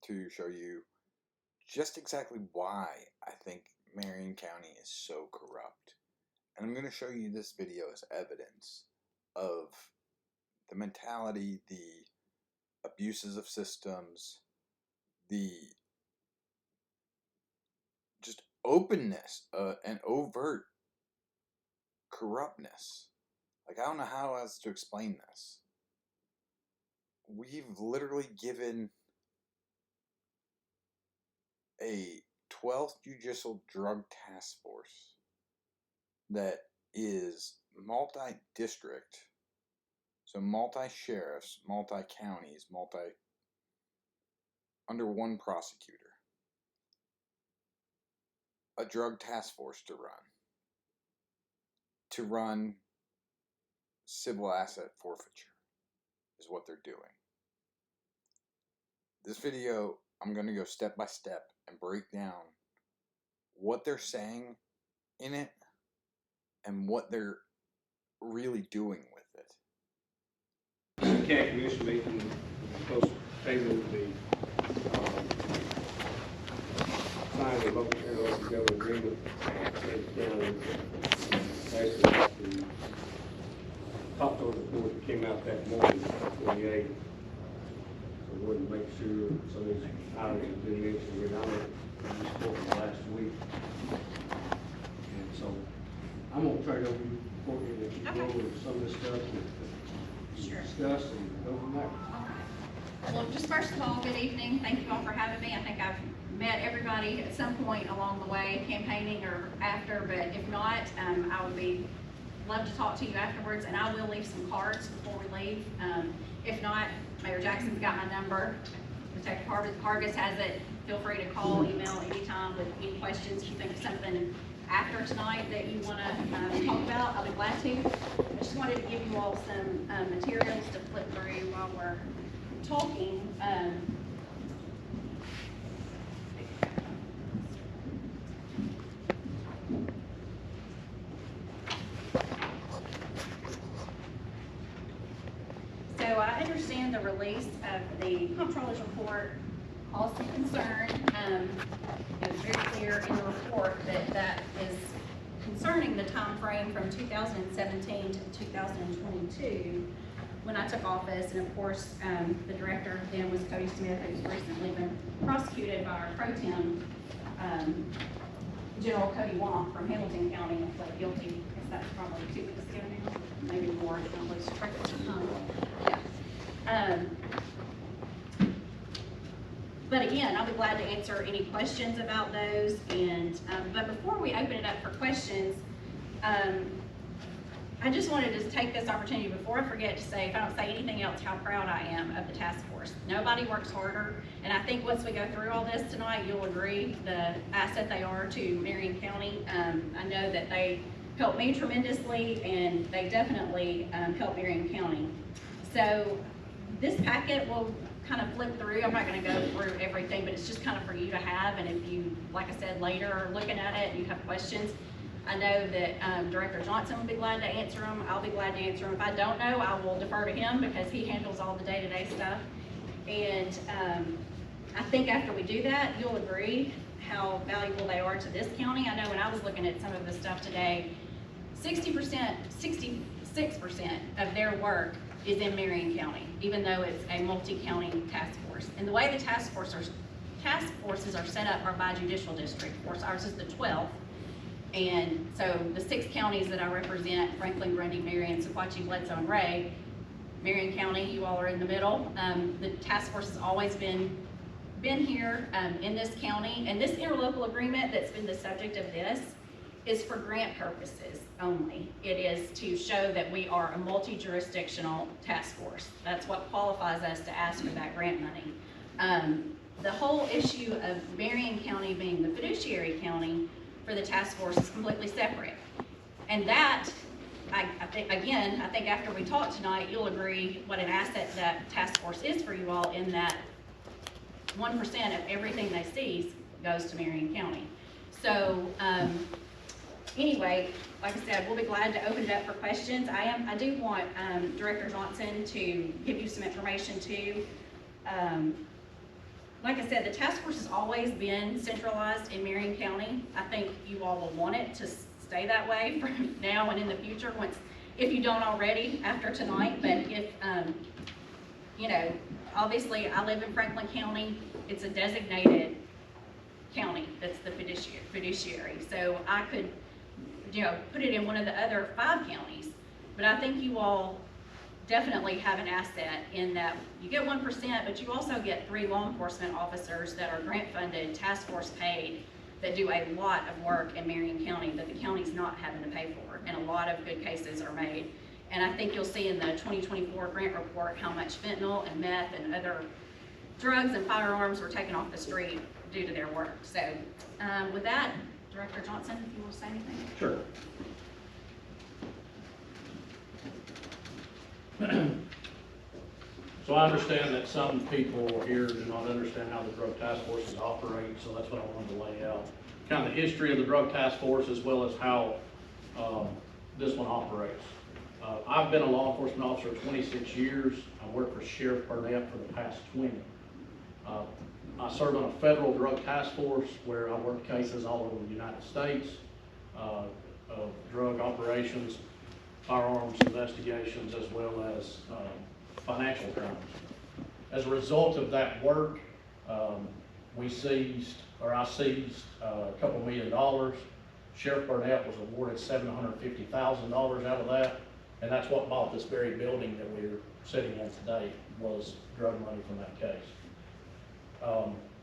to show you just exactly why I think Marion County is so corrupt. And I'm going to show you this video as evidence of the mentality, the abuses of systems, the just openness and overt corruptness. Like, I don't know how else to explain this. We've literally given a 12th Judicial Drug Task Force that is multi-district, so multi-sheriffs, multi-counties, under one prosecutor, a drug task force to run civil asset forfeiture is what they're doing. This video, I'm going to go step by step and break down what they're saying in it and what they're really doing with it. The county commission meeting was supposed to table the sign the local government agreement down basically the top of the report that came out that morning, 28. So we wanted to make sure some of these items have been mentioned here. I was spoken last week, and so I'm gonna turn it over to you, Courtney, and let you go over some of this stuff that discuss and go from there. Well, just first of all, good evening. Thank you all for having me. I think I've met everybody at some point along the way, campaigning or after, but if not, I would love to talk to you afterwards, and I will leave some cards before we leave. If not, Mayor Jackson's got my number. Detective Hargis has it. Feel free to call, email anytime with any questions. If you think of something after tonight that you want to talk about, I'll be glad to. I just wanted to give you all some materials to flip through while we're talking. So I understand the release of the comptroller's report caused some concern. It was very clear in the report that is concerning the time frame from 2017 to 2022 when I took office, and of course the director then was Cody Smith, who's recently been prosecuted by our pro tem General Cody Womp from Hamilton County and pled guilty. I guess that's probably 2 weeks ago now, maybe more. I lose track of time. Yeah. But again, I'll be glad to answer any questions about those. And but before we open it up for questions, I just wanted to take this opportunity before I forget to say, if I don't say anything else, how proud I am of the task force. Nobody works harder, and I think once we go through all this tonight, you'll agree the asset they are to Marion County. I know that they helped me tremendously, and they definitely helped Marion County. So this packet will kind of flip through. I'm not going to go through everything, but it's just kind of for you to have, and if you, like I said, later are looking at it and you have questions, I know that Director Johnson will be glad to answer them. I'll be glad to answer them. If I don't know, I will defer to him because he handles all the day-to-day stuff. And I think after we do that, you'll agree how valuable they are to this county. I know when I was looking at some of the stuff today, 60%, 66% of their work is in Marion County, even though it's a multi-county task force. And the way the task forces are set up are by judicial district. Of course, ours is the 12th. And so the 6 counties that I represent, Franklin, Grundy, Marion, Sequatchie, Bledsoe, and Ray, Marion County, you all are in the middle. The task force has always been here in this county. And this interlocal agreement that's been the subject of this is for grant purposes only. It is to show that we are a multi-jurisdictional task force. That's what qualifies us to ask for that grant money. The whole issue of Marion County being the fiduciary county for the task force is completely separate. And that, I think after we talk tonight, you'll agree what an asset that task force is for you all, in that 1% of everything they seize goes to Marion County. So anyway, like I said, we'll be glad to open it up for questions. I do want Director Johnson to give you some information too. like I said, the task force has always been centralized in Marion County. I think you all will want it to stay that way for now and in the future, if you don't already after tonight. But if, you know, obviously I live in Franklin County. It's a designated county that's the fiduciary. So I could, you know, put it in one of the other 5 counties. But I think you all definitely have an asset in that you get 1%, but you also get 3 law enforcement officers that are grant funded, task force paid, that do a lot of work in Marion County that the county's not having to pay for, and a lot of good cases are made. And I think you'll see in the 2024 grant report how much fentanyl and meth and other drugs and firearms were taken off the street due to their work. So with that, Director Johnson, if you will say anything. Sure. So I understand that some people here do not understand how the drug task forces operate, so that's what I wanted to lay out. Kind of the history of the drug task force as well as how this one operates. I've been a law enforcement officer 26 years. I worked for Sheriff Burnett for the past 20. I served on a federal drug task force where I worked cases all over the United States of drug operations, firearms investigations, as well as financial crimes. As a result of that work, I seized a couple $1 million. Sheriff Burnett was awarded $750,000 out of that, and that's what bought this very building that we're sitting in today, was drug money from that case.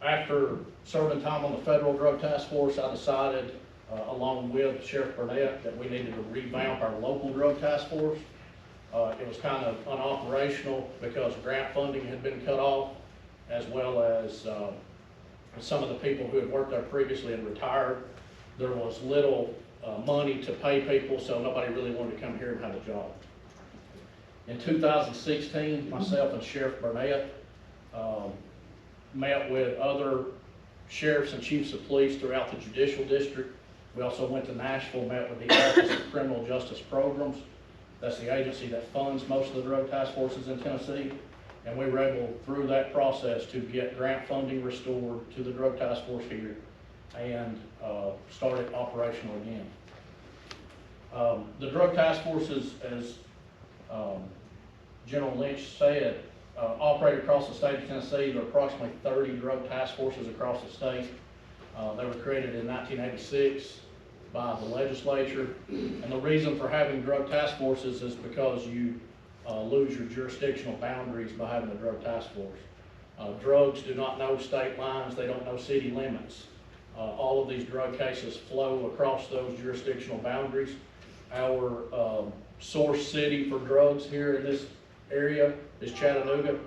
After serving time on the federal drug task force, I decided, along with Sheriff Burnett, that we needed to revamp our local drug task force. It was kind of unoperational because grant funding had been cut off, as well as some of the people who had worked there previously had retired. There was little money to pay people, so nobody really wanted to come here and have a job. In 2016, myself and Sheriff Burnett met with other sheriffs and chiefs of police throughout the judicial district. We also went to Nashville, met with the Office of Criminal Justice Programs. That's the agency that funds most of the drug task forces in Tennessee. And we were able, through that process, to get grant funding restored to the drug task force here and start it operational again. The drug task forces, as General Lynch said, operate across the state of Tennessee. There are approximately 30 drug task forces across the state. They were created in 1986 by the legislature. And the reason for having drug task forces is because you lose your jurisdictional boundaries by having a drug task force. Drugs do not know state lines. They don't know city limits. All of these drug cases flow across those jurisdictional boundaries. Our source city for drugs here in this area is Chattanooga,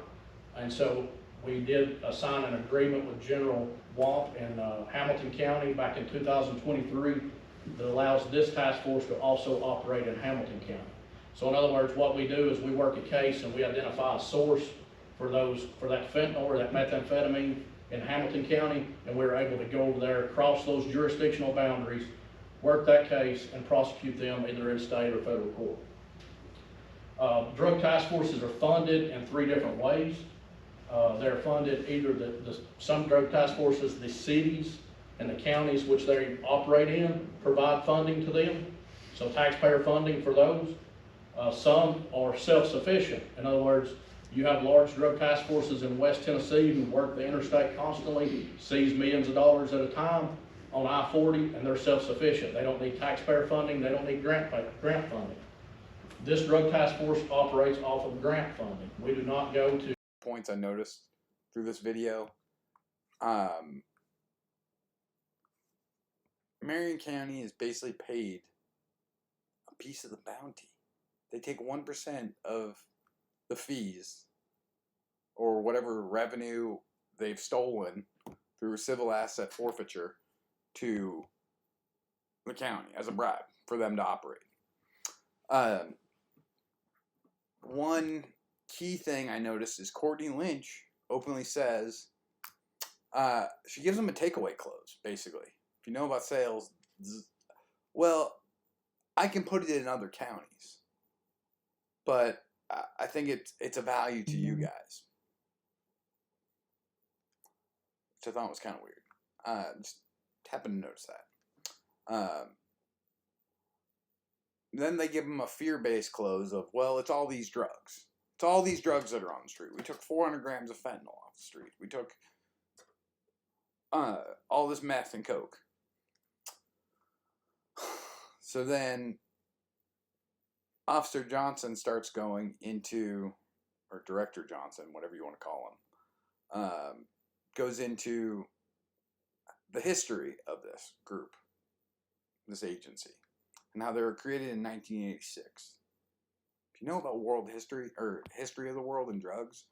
and so we did sign an agreement with General Wamp in Hamilton County back in 2023 that allows this task force to also operate in Hamilton County. So in other words, what we do is we work a case and we identify a source for that fentanyl or that methamphetamine in Hamilton County, and we're able to go over there, cross those jurisdictional boundaries, work that case, and prosecute them either in state or federal court. Drug task forces are funded in 3 different ways. They're funded either some drug task forces, the cities and the counties which they operate in provide funding to them, so taxpayer funding for those. Some are self-sufficient. In other words, you have large drug task forces in West Tennessee who work the interstate constantly, seize millions of dollars at a time on I-40, and they're self-sufficient. They don't need taxpayer funding. They don't need grant funding. This drug task force operates off of grant funding. We do not go to points I noticed through this video. Marion County is basically paid a piece of the bounty. They take 1% of the fees or whatever revenue they've stolen through civil asset forfeiture to the county as a bribe for them to operate. One key thing I noticed is Courtney Lynch openly says, she gives them a takeaway clause, basically. If you know about sales, well, I can put it in other counties, but I think it's a value to you guys. which I thought was kind of weird. Just happened to notice that. Then they give him a fear-based close of, well, it's all these drugs. It's all these drugs that are on the street. We took 400 grams of fentanyl off the street. We took all this meth and coke. So then Officer Johnson starts going into, or Director Johnson, whatever you want to call him, goes into the history of this group, this agency, and how they were created in 1986. If you know about world history, or history of the world and drugs,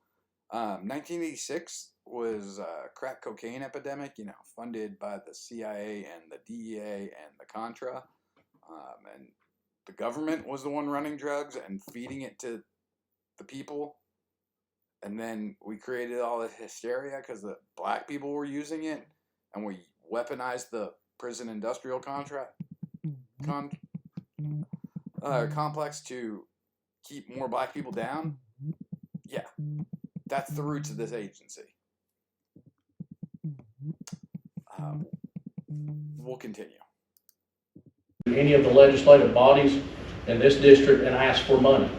1986 was a crack cocaine epidemic, funded by the CIA and the DEA and the Contra, and the government was the one running drugs and feeding it to the people. And then we created all this hysteria because the black people were using it, and we weaponized the prison industrial complex to keep more black people down. Yeah, that's the roots of this agency. We'll continue. Any of the legislative bodies in this district and ask for money.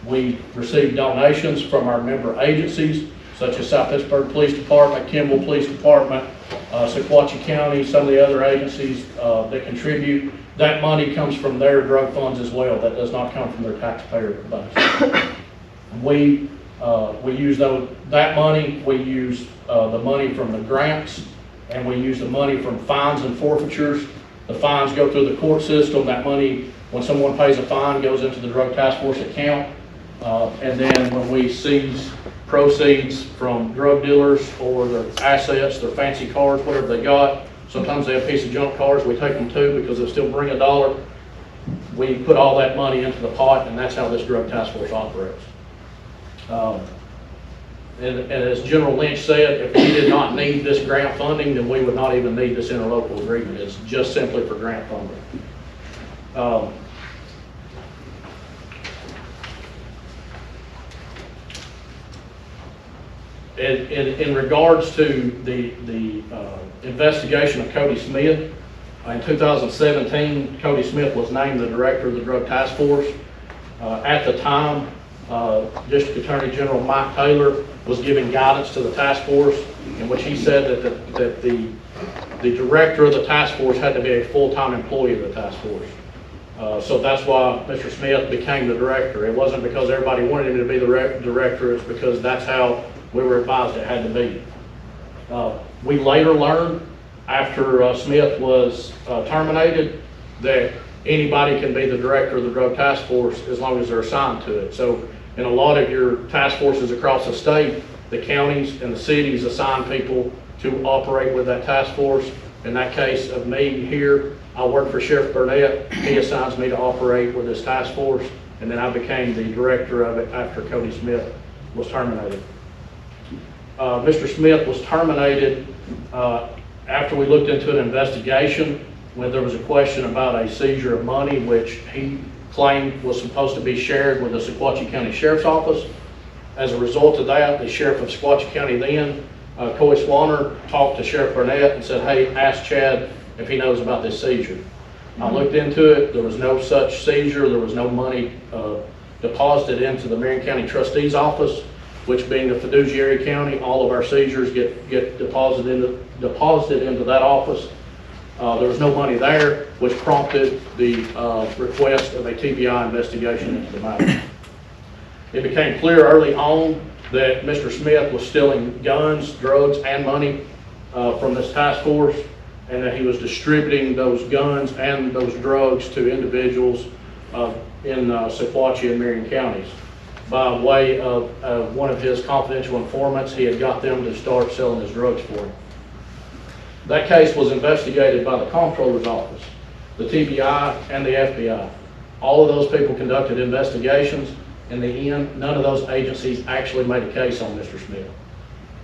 We receive donations from our member agencies, such as South Pittsburgh Police Department, Kimball Police Department, Sequatchie County, some of the other agencies that contribute. That money comes from their drug funds as well. That does not come from their taxpayer base. We use that money. We use the money from the grants, and we use the money from fines and forfeitures. The fines go through the court system. That money, when someone pays a fine, goes into the Drug Task Force account. And then when we seize proceeds from drug dealers or their assets, their fancy cars, whatever they got, sometimes they have a piece of junk cars, we take them too because they'll still bring $1. We put all that money into the pot, and that's how this Drug Task Force operates. And as General Lynch said, if we did not need this grant funding, then we would not even need this interlocal agreement. It's just simply for grant funding. In regards to the investigation of Cody Smith, in 2017, Cody Smith was named the director of the Drug Task Force. At the time, District Attorney General Mike Taylor was giving guidance to the task force, in which he said that the director of the task force had to be a full-time employee of the task force. So that's why Mr. Smith became the director. It wasn't because everybody wanted him to be the director, it's because that's how we were advised it had to be. We later learned, after Smith was terminated, that anybody can be the director of the Drug Task Force as long as they're assigned to it. So in a lot of your task forces across the state, the counties and the cities assign people to operate with that task force. In that case of me here, I work for Sheriff Burnett. He assigns me to operate with this task force, and then I became the director of it after Cody Smith was terminated. Mr. Smith was terminated after we looked into an investigation when there was a question about a seizure of money, which he claimed was supposed to be shared with the Sequatchie County Sheriff's Office. As a result of that, the Sheriff of Sequatchie County then, Cody Smith, talked to Sheriff Burnett and said, hey, ask Chad if he knows about this seizure. I looked into it. There was no such seizure. There was no money deposited into the Marion County Trustee's Office, which being the fiduciary county, all of our seizures get deposited into that office. There was no money there, which prompted the request of a TBI investigation into the matter. It became clear early on that Mr. Smith was stealing guns, drugs, and money from this task force, and that he was distributing those guns and those drugs to individuals in Sequatchie and Marion counties. By way of one of his confidential informants, he had got them to start selling his drugs for him. That case was investigated by the Comptroller's Office, the TBI, and the FBI. All of those people conducted investigations. In the end, none of those agencies actually made a case on Mr. Smith.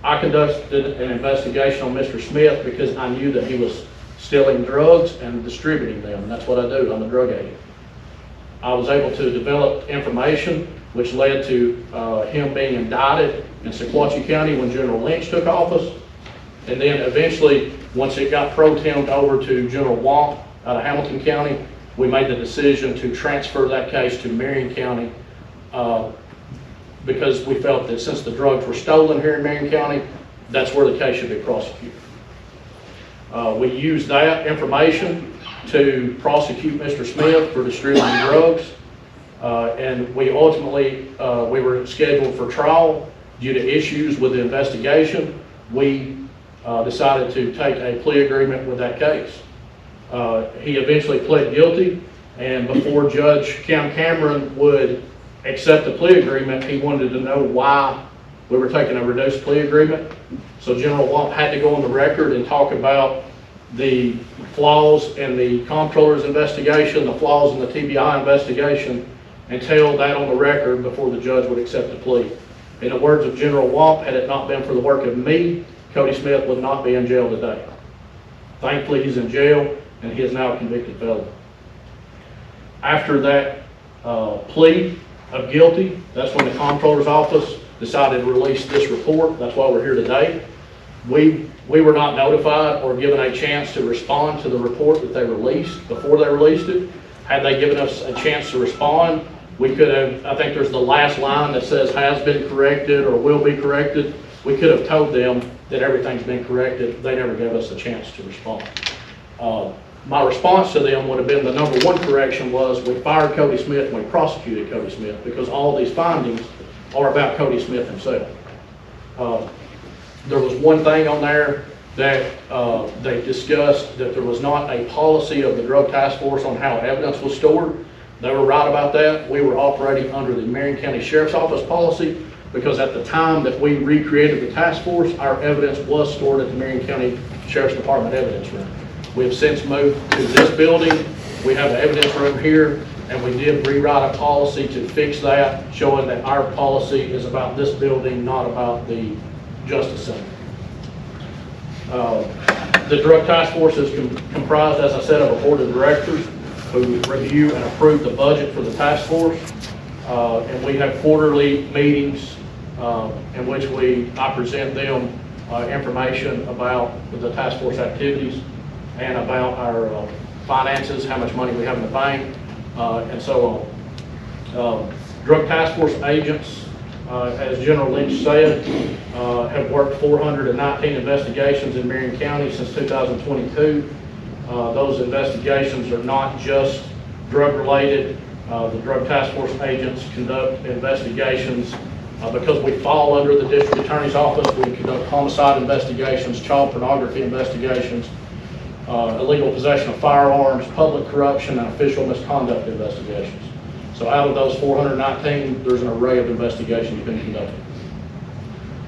I conducted an investigation on Mr. Smith because I knew that he was stealing drugs and distributing them, and that's what I do. I'm a drug agent. I was able to develop information which led to him being indicted in Sequatchie County when General Lynch took office. And then eventually, once it got pro-temmed over to General Wamp out of Hamilton County, we made the decision to transfer that case to Marion County because we felt that since the drugs were stolen here in Marion County, that's where the case should be prosecuted. We used that information to prosecute Mr. Smith for distributing drugs. And we ultimately, we were scheduled for trial due to issues with the investigation. We decided to take a plea agreement with that case. He eventually pled guilty, and before Judge Cam Cameron would accept the plea agreement, he wanted to know why we were taking a reduced plea agreement. So General Wamp had to go on the record and talk about the flaws in the comptroller's investigation, the flaws in the TBI investigation, and tell that on the record before the judge would accept the plea. In the words of General Wamp, had it not been for the work of me, Cody Smith would not be in jail today. Thankfully, he's in jail, and he is now a convicted felon. After that plea of guilty, that's when the comptroller's office decided to release this report. That's why we're here today. We were not notified or given a chance to respond to the report that they released before they released it. Had they given us a chance to respond, we could have, I think there's the last line that says has been corrected or will be corrected. We could have told them that everything's been corrected. They never gave us a chance to respond. My response to them would have been the number one correction was we fired Cody Smith and we prosecuted Cody Smith because all these findings are about Cody Smith himself. There was one thing on there that they discussed that there was not a policy of the Drug Task Force on how evidence was stored. They were right about that. We were operating under the Marion County Sheriff's Office policy because at the time that we recreated the task force, our evidence was stored at the Marion County Sheriff's Department evidence room. We have since moved to this building. We have the evidence room here, and we did rewrite a policy to fix that, showing that our policy is about this building, not about the Justice Center. The Drug Task Force is comprised, as I said, of a board of directors who review and approve the budget for the task force. And we have quarterly meetings in which I present them information about the task force activities and about our finances, how much money we have in the bank, and so on. Drug Task Force agents, as General Lynch said, have worked 419 investigations in Marion County since 2022. Those investigations are not just drug-related. The Drug Task Force agents conduct investigations because we fall under the District Attorney's Office. We conduct homicide investigations, child pornography investigations, illegal possession of firearms, public corruption, and official misconduct investigations. So out of those 419, there's an array of investigations being conducted.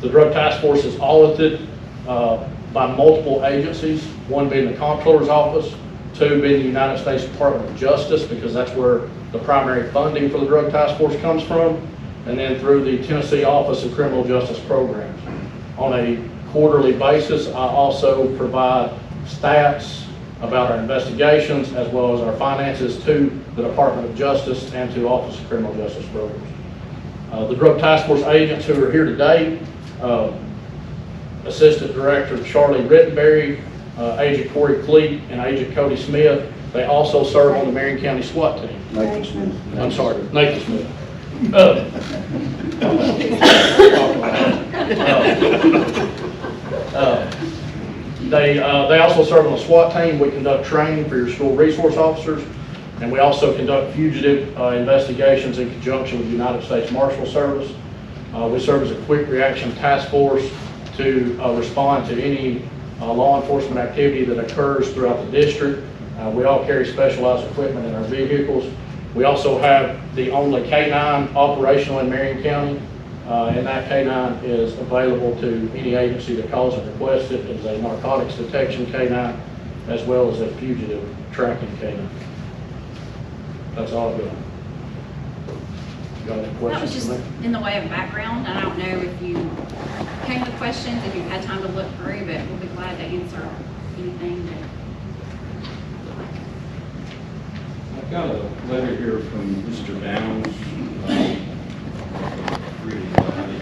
The Drug Task Force is audited by multiple agencies, one being the Comptroller's Office, two being the United States Department of Justice, because that's where the primary funding for the Drug Task Force comes from, and then through the Tennessee Office of Criminal Justice Programs. On a quarterly basis, I also provide stats about our investigations as well as our finances to the Department of Justice and to Office of Criminal Justice Programs. The Drug Task Force agents who are here today, Assistant Director Charlie Rittenberry, Agent Corey Cleet, and Agent Cody Smith, they also serve on the Marion County SWAT team. Nathan Smith. I'm sorry, Nathan Smith. They also serve on the SWAT team. We conduct training for your school resource officers, and we also conduct fugitive investigations in conjunction with the United States Marshal Service. We serve as a quick reaction task force to respond to any law enforcement activity that occurs throughout the district. We all carry specialized equipment in our vehicles. We also have the only K-9 operational in Marion County, and that K-9 is available to any agency that calls and requests it. It's a narcotics detection K-9 as well as a fugitive tracking K-9. That's all I've got. Got any That was questions just for me? in the way of background. I don't know if you came with questions, if you've had time to look through, but we'll be glad to answer anything that. I've got a letter here from Mr. Downs. Really, he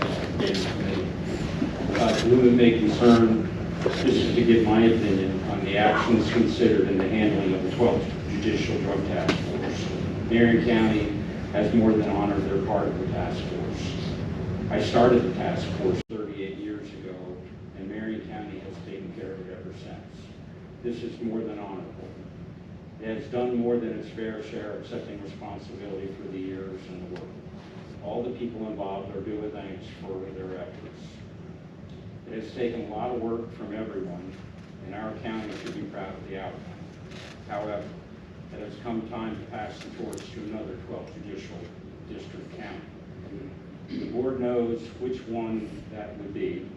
just gave it to me. Women may concern This is to give my opinion on the actions considered in the handling of the 12th Judicial Drug Task Force. Marion County has more than honored their part of the task force. I started the task force 38 years ago, and Marion County has taken care of it ever since. This is more than honorable. It has done more than its fair share of accepting responsibility for the years and the work. All the people involved are due a thanks for their efforts. It has taken a lot of work from everyone, and our county should be proud of the outcome. However, it has come time to pass the torch to another 12th Judicial District county. The board knows which one that would be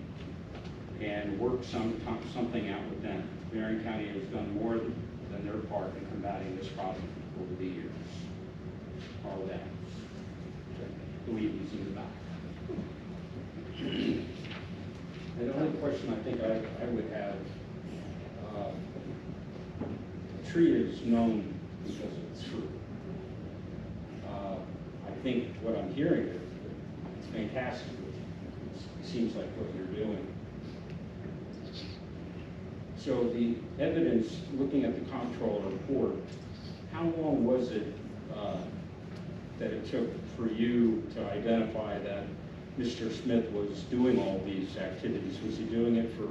and work something out with them. Marion County has done more than their part in combating this problem over the years. All that. I believe he's in the back. The only question I think I would have, a tree is known because of its fruit. I think what I'm hearing is it's fantastic. It seems like what you're doing. So the evidence, looking at the comptroller report, how long was it that it took for you to identify that Mr. Smith was doing all these activities? Was he doing it for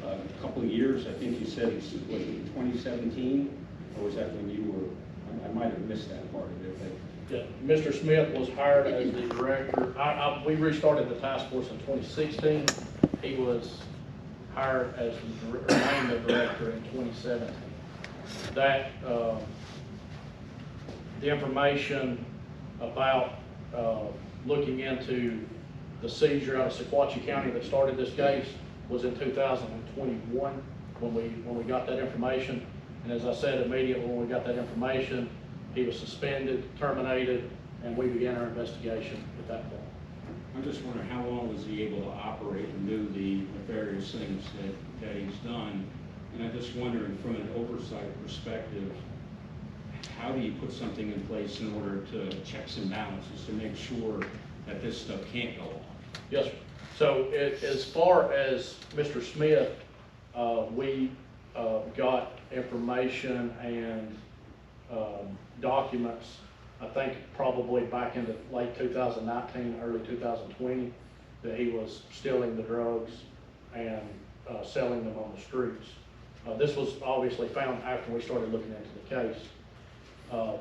a couple of years? I think you said it was in 2017, or was that when you were, I might have missed that part of it. Yeah, Mr. Smith was hired as the director. We restarted the task force in 2016. He was hired as named the director in 2017. That, the information about looking into the seizure out of Sequatchie County that started this case was in 2021 when we got that information. And as I said, immediately when we got that information, he was suspended, terminated, and we began our investigation at that point. I'm just wondering how long was he able to operate and do the various things that he's done? And I'm just wondering from an oversight perspective, how do you put something in place in order to checks and balances to make sure that this stuff can't go on? Yes, sir. So as far as Mr. Smith, we got information and documents, I think probably back in the late 2019, early 2020, that he was stealing the drugs and selling them on the streets. This was obviously found after we started looking into the case.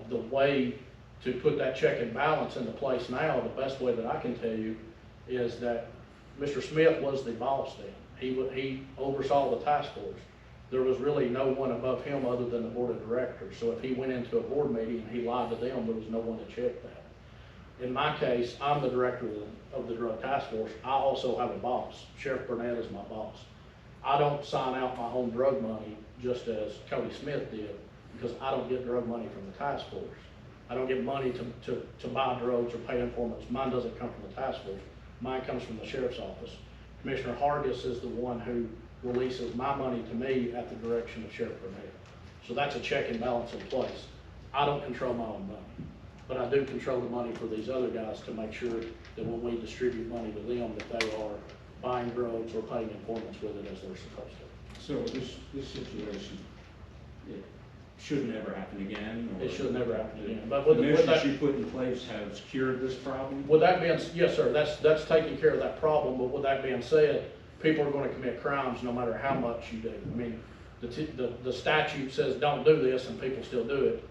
The way to put that check and balance into place now, the best way that I can tell you is that Mr. Smith was the boss then. He oversaw the task force. There was really no one above him other than the board of directors. So if he went into a board meeting and he lied to them, there was no one to check that. In my case, I'm the director of the drug task force. I also have a boss. Sheriff Burnett is my boss. I don't sign out my own drug money just as Cody Smith did, because I don't get drug money from the task force. I don't get money to buy drugs or pay informants. Mine doesn't come from the task force. Mine comes from the sheriff's office. Commissioner Hargis is the one who releases my money to me at the direction of Sheriff Burnett. So that's a check and balance in place. I don't control my own money, but I do control the money for these other guys to make sure that when we distribute money to them, that they are buying drugs or paying informants with it as they're supposed to. So this situation, it should never happen again? Or It should never happen again. But the with measures that, you put in place has cured this problem? with that being, yes, sir, that's taking care of that problem. But with that being said, people are going to commit crimes no matter how much you do. I mean, the statute says don't do this, and people still do it.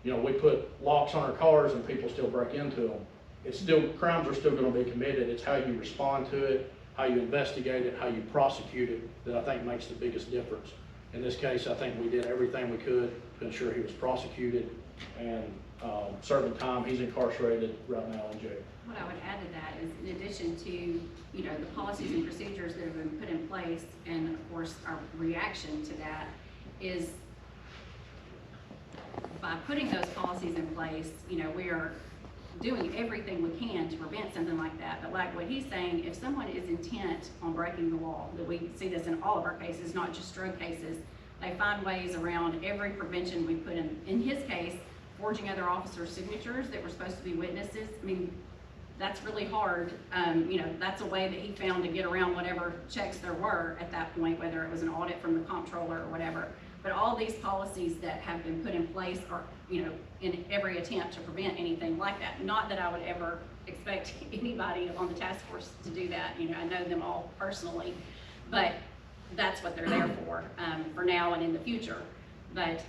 You know, we put locks on our cars, and people still break into them. It's still, crimes are still going to be committed. It's how you respond to it, how you investigate it, how you prosecute it, that I think makes the biggest difference. In this case, I think we did everything we could to ensure he was prosecuted and serving time. He's incarcerated right now in jail. What I would add to that is, in addition to, you know, the policies and procedures that have been put in place, and of course our reaction to that is by putting those policies in place, you know, we are doing everything we can to prevent something like that. But like what he's saying, if someone is intent on breaking the law, that we see this in all of our cases, not just drug cases, they find ways around every prevention we put in. In his case, forging other officers' signatures that were supposed to be witnesses. I mean, that's really hard. You know, that's a way that he found to get around whatever checks there were at that point, whether it was an audit from the comptroller or whatever. But all these policies that have been put in place are, you know, in every attempt to prevent anything like that. Not that I would ever expect anybody on the task force to do that. You know, I know them all personally, but that's what they're there for now and in the future. But,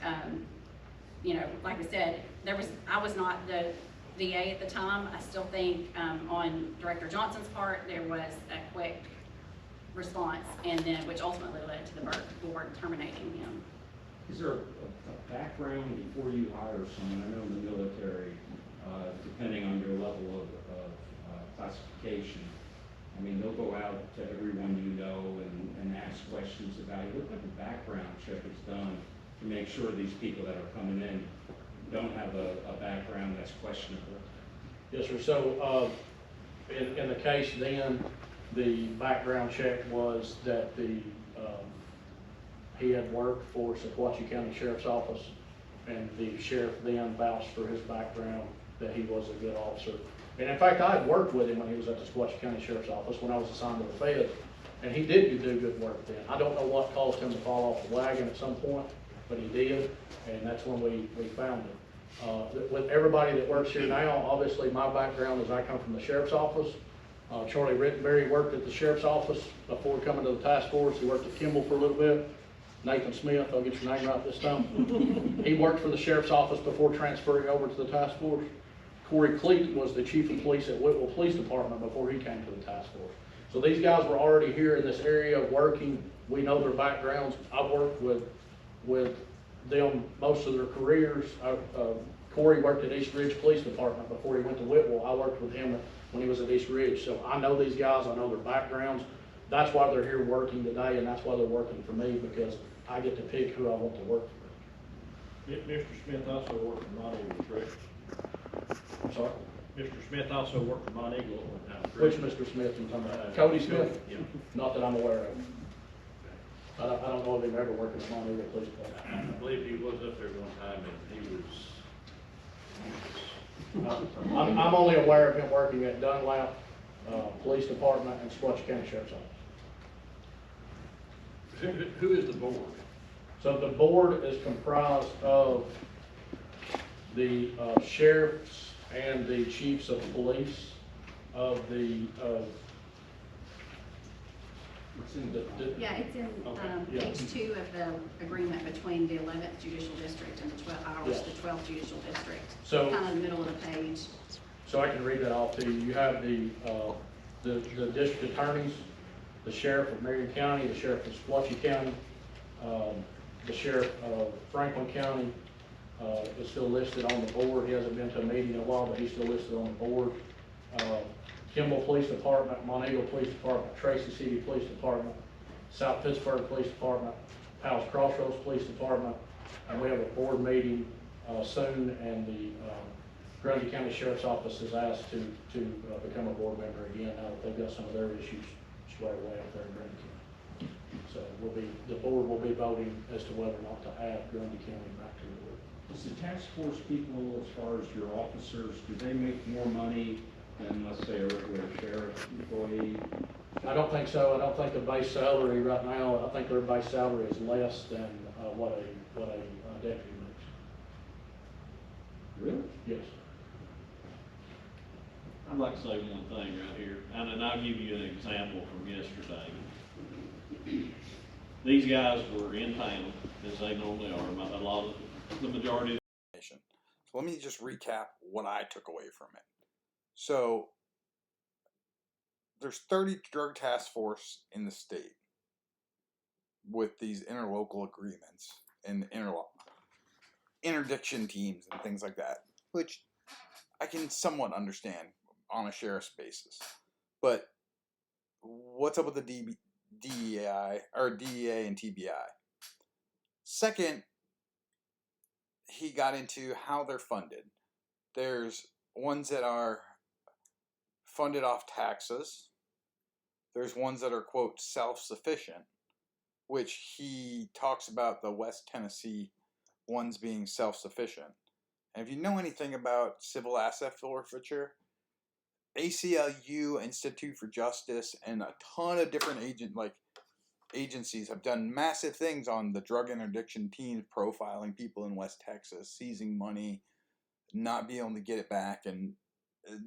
you know, like I said, I was not the DA at the time. I still think on Director Johnson's part, there was a quick response, and then which ultimately led to the board terminating him. Is there a background before you hire someone? I know in the military, depending on your level of classification, I mean, they'll go out to everyone you know and ask questions about you. What type of background check is done to make sure these people that are coming in don't have a background that's questionable? Yes, sir. So in the case then, the background check was that he had worked for Sequatchie County Sheriff's Office, and the sheriff then vouched for his background, that he was a good officer. And in fact, I had worked with him when he was at the Sequatchie County Sheriff's Office when I was assigned to the Fed, and he did do good work then. I don't know what caused him to fall off the wagon at some point, but he did, and that's when we found him. With everybody that works here now, obviously my background is I come from the Sheriff's Office. Charlie Rittenberry worked at the Sheriff's Office before coming to the task force. He worked at Kimball for a little bit. Nathan Smith, I'll get your name right this time. He worked for the Sheriff's Office before transferring over to the task force. Corey Cleet was the chief of police at Whitwell Police Department before he came to the task force. So these guys were already here in this area working. We know their backgrounds. I've worked with them most of their careers. Corey worked at East Ridge Police Department before he went to Whitwell. I worked with him when he was at East Ridge. So I know these guys, I know their backgrounds. That's why they're here working today, and that's why they're working for me, because I get to pick who I want to work for. Mr. Smith also worked for Mont Eagle, correct? I'm sorry? Mr. Smith also worked for Mont Eagle at one time, Which correct? Mr. Smith you talking about? Cody Smith? Yeah. Not that I'm aware of. I don't know of him ever working at Mont Eagle Police Department. I believe he was up there one time and he was. I'm only aware of him working at Dunlap Police Department and Sequatchie County Sheriff's Office. Who is the board? So the board is comprised of the sheriffs and the chiefs of police of the, It's in the, Yeah, it's in yeah. page 2 of the agreement between the 11th Judicial District and the 12th Judicial District. So- kind of the middle of the page. so I can read that off to you. You have the district attorneys, the sheriff of Marion County, the sheriff of Sequatchie County, the sheriff of Franklin County is still listed on the board. He hasn't been to a meeting in a while, but he's still listed on the board. Kimball Police Department, Mont Eagle Police Department, Tracy City Police Department, South Pittsburgh Police Department, Powell's Crossroads Police Department, and we have a board meeting soon, and the Grundy County Sheriff's Office is asked to become a board member again now that they've got some of their issues squared away up there in Grundy County. So the board will be voting as to whether or not to add Grundy County back to the board. does the task force people, as far as your officers, do they make more money than, let's say, a regular sheriff employee? I don't think so. I don't think the base salary right now, I think their base salary is less than what a deputy makes. Really? Yes. I'd like to say one thing right here, and I'll give you an example from yesterday. These guys were in town, as they normally are, the majority. So let me just recap what I took away from it. So there's 30 drug task force in the state with these interlocal agreements and interdiction teams and things like that, which I can somewhat understand on a sheriff's basis. But what's up with the DEA and TBI? Second, he got into how they're funded. There's ones that are funded off taxes. There's ones that are, quote, self-sufficient, which he talks about the West Tennessee ones being self-sufficient. And if you know anything about civil asset forfeiture, ACLU, Institute for Justice, and a ton of different agencies have done massive things on the drug interdiction teams, profiling people in West Texas, seizing money, not being able to get it back, and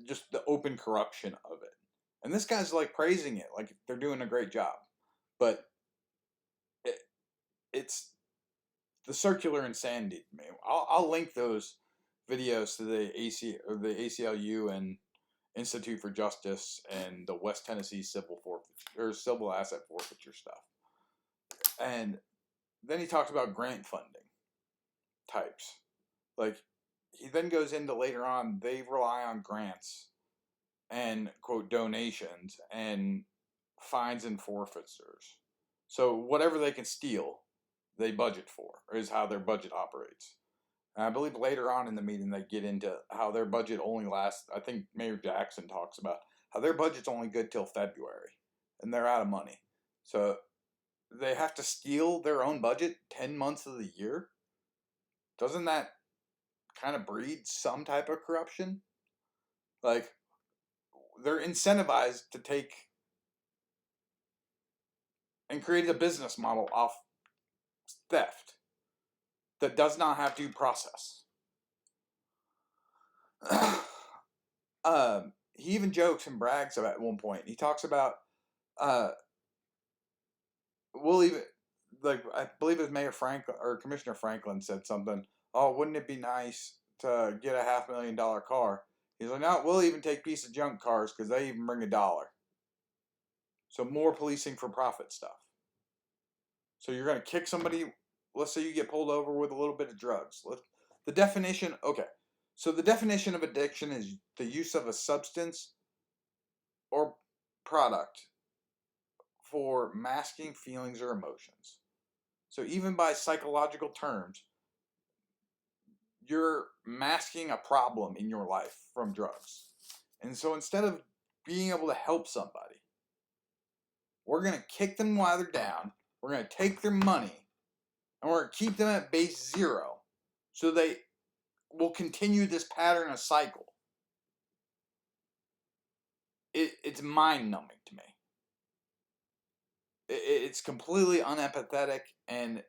just the open corruption of it. And this guy's like praising it, like they're doing a great job. But it's the circular insanity to me. I'll link those videos to the ACLU and Institute for Justice and the West Tennessee civil asset forfeiture stuff. And then he talks about grant funding types. Like, he then goes into later on, they rely on grants and, quote, donations and fines and forfeitures. So whatever they can steal, they budget for, is how their budget operates. And I believe later on in the meeting they get into how their budget only lasts, I think Mayor Jackson talks about how their budget's only good till February, and they're out of money. So they have to steal their own budget 10 months of the year? Doesn't that kind of breed some type of corruption? Like, they're incentivized to take and create a business model off theft that does not have due process. He even jokes and brags about at one point. He talks about, we'll even, like, I believe it was Mayor Franklin or Commissioner Franklin said something. Oh, wouldn't it be nice to get a $500,000 car? He's like, no, we'll even take piece of junk cars because they even bring $1. So more policing for profit stuff. So you're going to kick somebody. Let's say you get pulled over with a little bit of drugs. The definition, okay. So the definition of addiction is the use of a substance or product for masking feelings or emotions. So even by psychological terms, you're masking a problem in your life from drugs. And so instead of being able to help somebody, we're going to kick them while they're down. We're going to take their money. And we're going to keep them at base zero. So they will continue this pattern of cycle. It's mind-numbing to me. It's completely unempathetic. And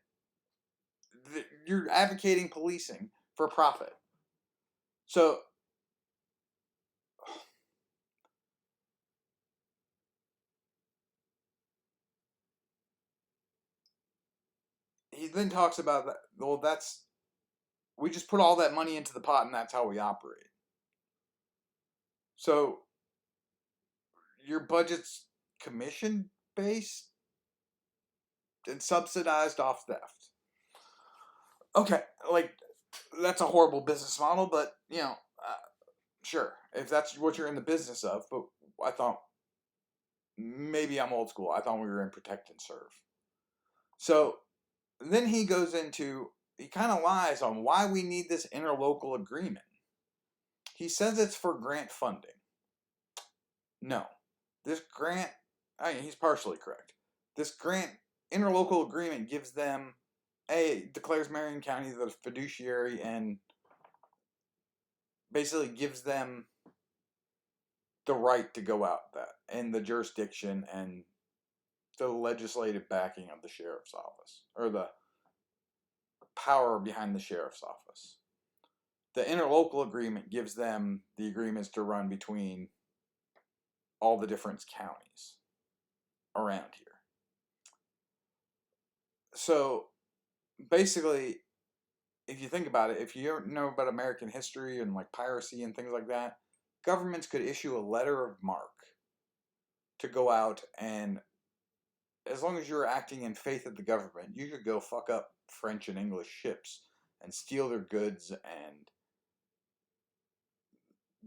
you're advocating policing for profit. So he then talks about that. Well, we just put all that money into the pot and that's how we operate. So your budget's commission based and subsidized off theft. Okay, like, that's a horrible business model, but, sure, if that's what you're in the business of. But I thought, maybe I'm old school. I thought we were in protect and serve. So then he goes into, he kind of lies on why we need this interlocal agreement. He says it's for grant funding. No. This grant, he's partially correct. This grant interlocal agreement gives them, declares Marion County the fiduciary and basically gives them the right to go out that and the jurisdiction and the legislative backing of the sheriff's office, or the power behind the sheriff's office. The interlocal agreement gives them the agreements to run between all the different counties around here. So basically, if you think about it, if you know about American history and like piracy and things like that, governments could issue a letter of marque to go out, and as long as you're acting in faith of the government, you could go fuck up French and English ships and steal their goods and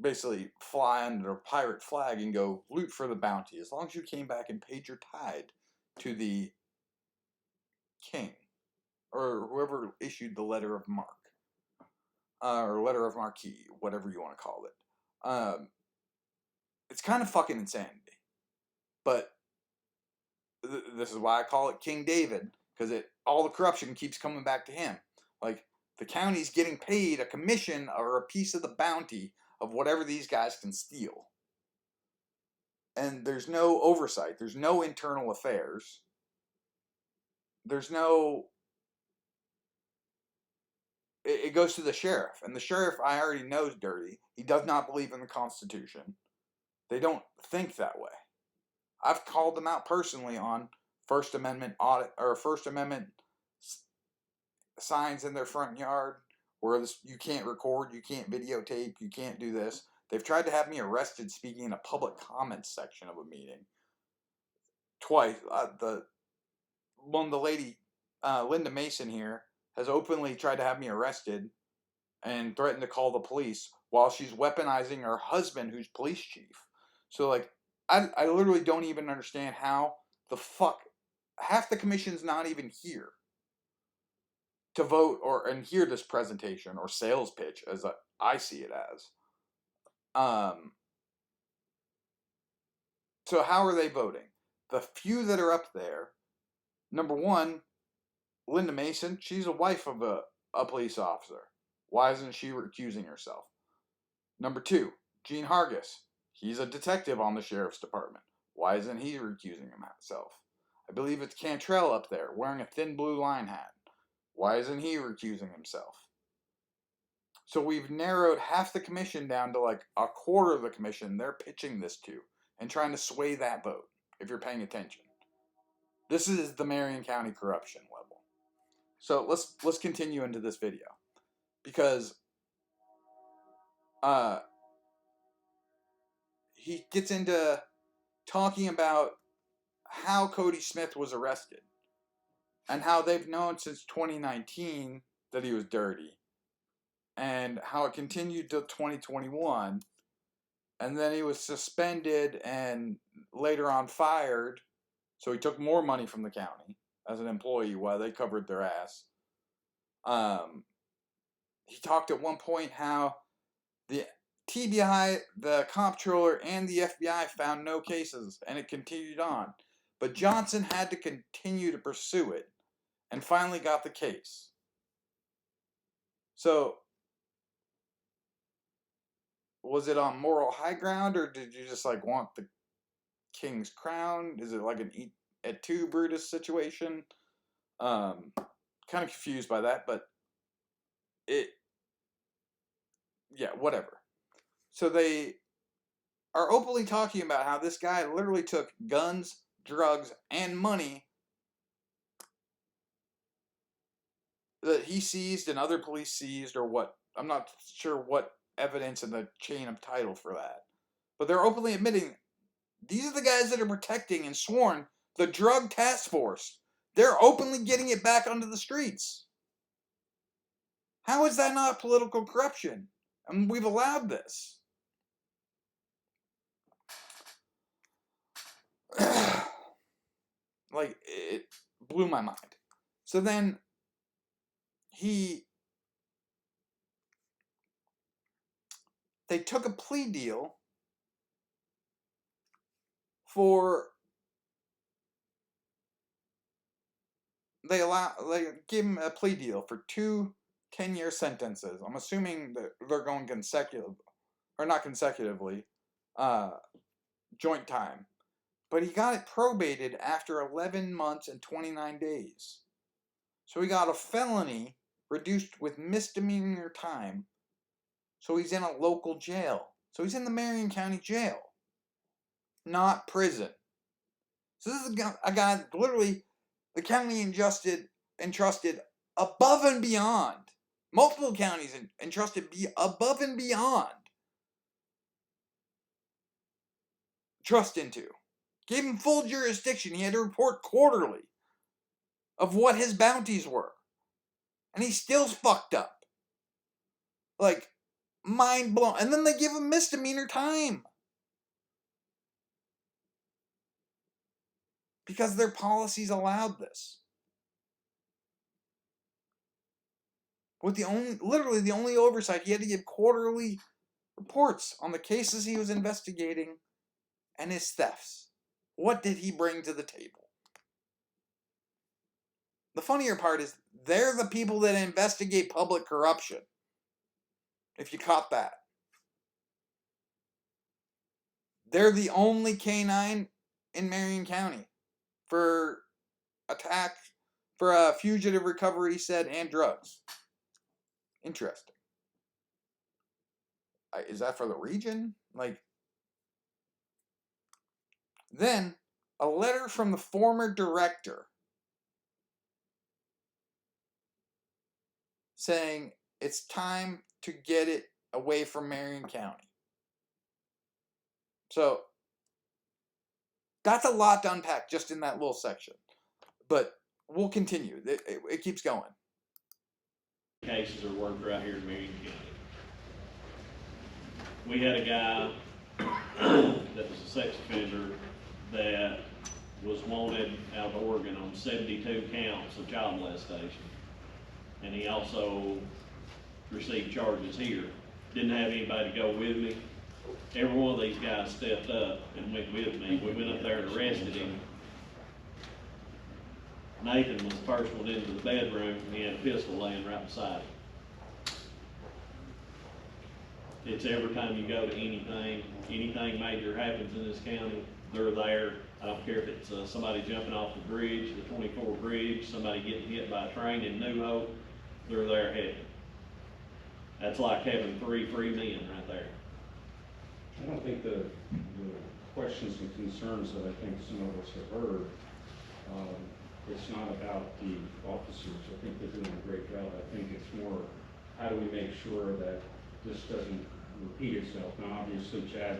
basically fly under a pirate flag and go loot for the bounty, as long as you came back and paid your tithe to the king or whoever issued the letter of marque, or letter of marque, whatever you want to call it. It's kind of fucking insanity. But this is why I call it King David, because all the corruption keeps coming back to him. Like, the county's getting paid a commission or a piece of the bounty of whatever these guys can steal. and there's no oversight. There's no internal affairs. There's no... It goes to the sheriff, and the sheriff, I already know, is dirty. He does not believe in the Constitution. They don't think that way. I've called them out personally on First Amendment audit, or First Amendment signs in their front yard where you can't record, you can't videotape, you can't do this. They've tried to have me arrested speaking in a public comments section of a meeting. Twice. The lady, Linda Mason here, has openly tried to have me arrested and threatened to call the police while she's weaponizing her husband, who's police chief. So, like, I literally don't even understand how the fuck half the commission's not even here to vote and hear this presentation or sales pitch, as I see it as. So how are they voting? The few that are up there, number one, Linda Mason, she's a wife of a police officer. Why isn't she recusing herself? Number two, Gene Hargis, he's a detective on the sheriff's department. Why isn't he recusing himself? I believe it's Cantrell up there, wearing a thin blue line hat. Why isn't he recusing himself? So we've narrowed half the commission down to like a quarter of the commission they're pitching this to and trying to sway that vote, if you're paying attention. This is the Marion County corruption level. So let's continue into this video. Because he gets into talking about how Cody Smith was arrested and how they've known since 2019 that he was dirty, and how it continued till 2021, and then he was suspended and later on fired, so he took more money from the county as an employee while they covered their ass. He talked at one point how the TBI, the comptroller, and the FBI found no cases, and it continued on. But Johnson had to continue to pursue it, and finally got the case. So, was it on moral high ground, or did you just like want the king's crown? Is it like an eat at two Brutus situation? Kind of confused by that, but yeah, whatever. So they are openly talking about how this guy literally took guns, drugs, and money that he seized and other police seized, or what. I'm not sure what evidence in the chain of title for that. But they're openly admitting these are the guys that are protecting and sworn the drug task force. They're openly getting it back onto the streets. How is that not political corruption? I mean, we've allowed this. Like, it blew my mind. So then they took a plea deal they gave him a plea deal for 2 10-year sentences. I'm assuming that they're going consecutive, or not consecutively, joint time. But he got it probated after 11 months and 29 days. So he got a felony reduced with misdemeanor time. So he's in a local jail. So he's in the Marion County jail, not prison. So this is a guy that literally the county entrusted above and beyond. Multiple counties entrusted above and beyond trust into. Gave him full jurisdiction. He had to report quarterly of what his bounties were. And he still's fucked up. Like, mind blown. And then they give him misdemeanor time. Because their policies allowed this. With literally the only oversight, he had to give quarterly reports on the cases he was investigating and his thefts. What did he bring to the table? The funnier part is, they're the people that investigate public corruption. If you caught that. They're the only canine in Marion County for fugitive recovery, and drugs. Interesting. Is that for the region? Then a letter from the former director saying it's time to get it away from Marion County. So that's a lot to unpack just in that little section. But we'll continue. It keeps going. Cases are worked right here in Marion County. We had a guy that was a sex offender that was wanted out of Oregon on 72 counts of child molestation. And he also received charges here. Didn't have anybody to go with me. Every one of these guys stepped up and went with me. We went up there and arrested him. Nathan was the first one into the bedroom, and he had a pistol laying right beside him. It's every time you go to anything major happens in this county, they're there. I don't care if it's somebody jumping off the bridge, the 24 bridge, somebody getting hit by a train in New Hope, they're there helping. That's like having 3 free men right there. I don't think the questions and concerns that I think some of us have heard, it's not about the officers. I think they're doing a great job. I think it's more, how do we make sure that this doesn't repeat itself? Now, obviously, Chad,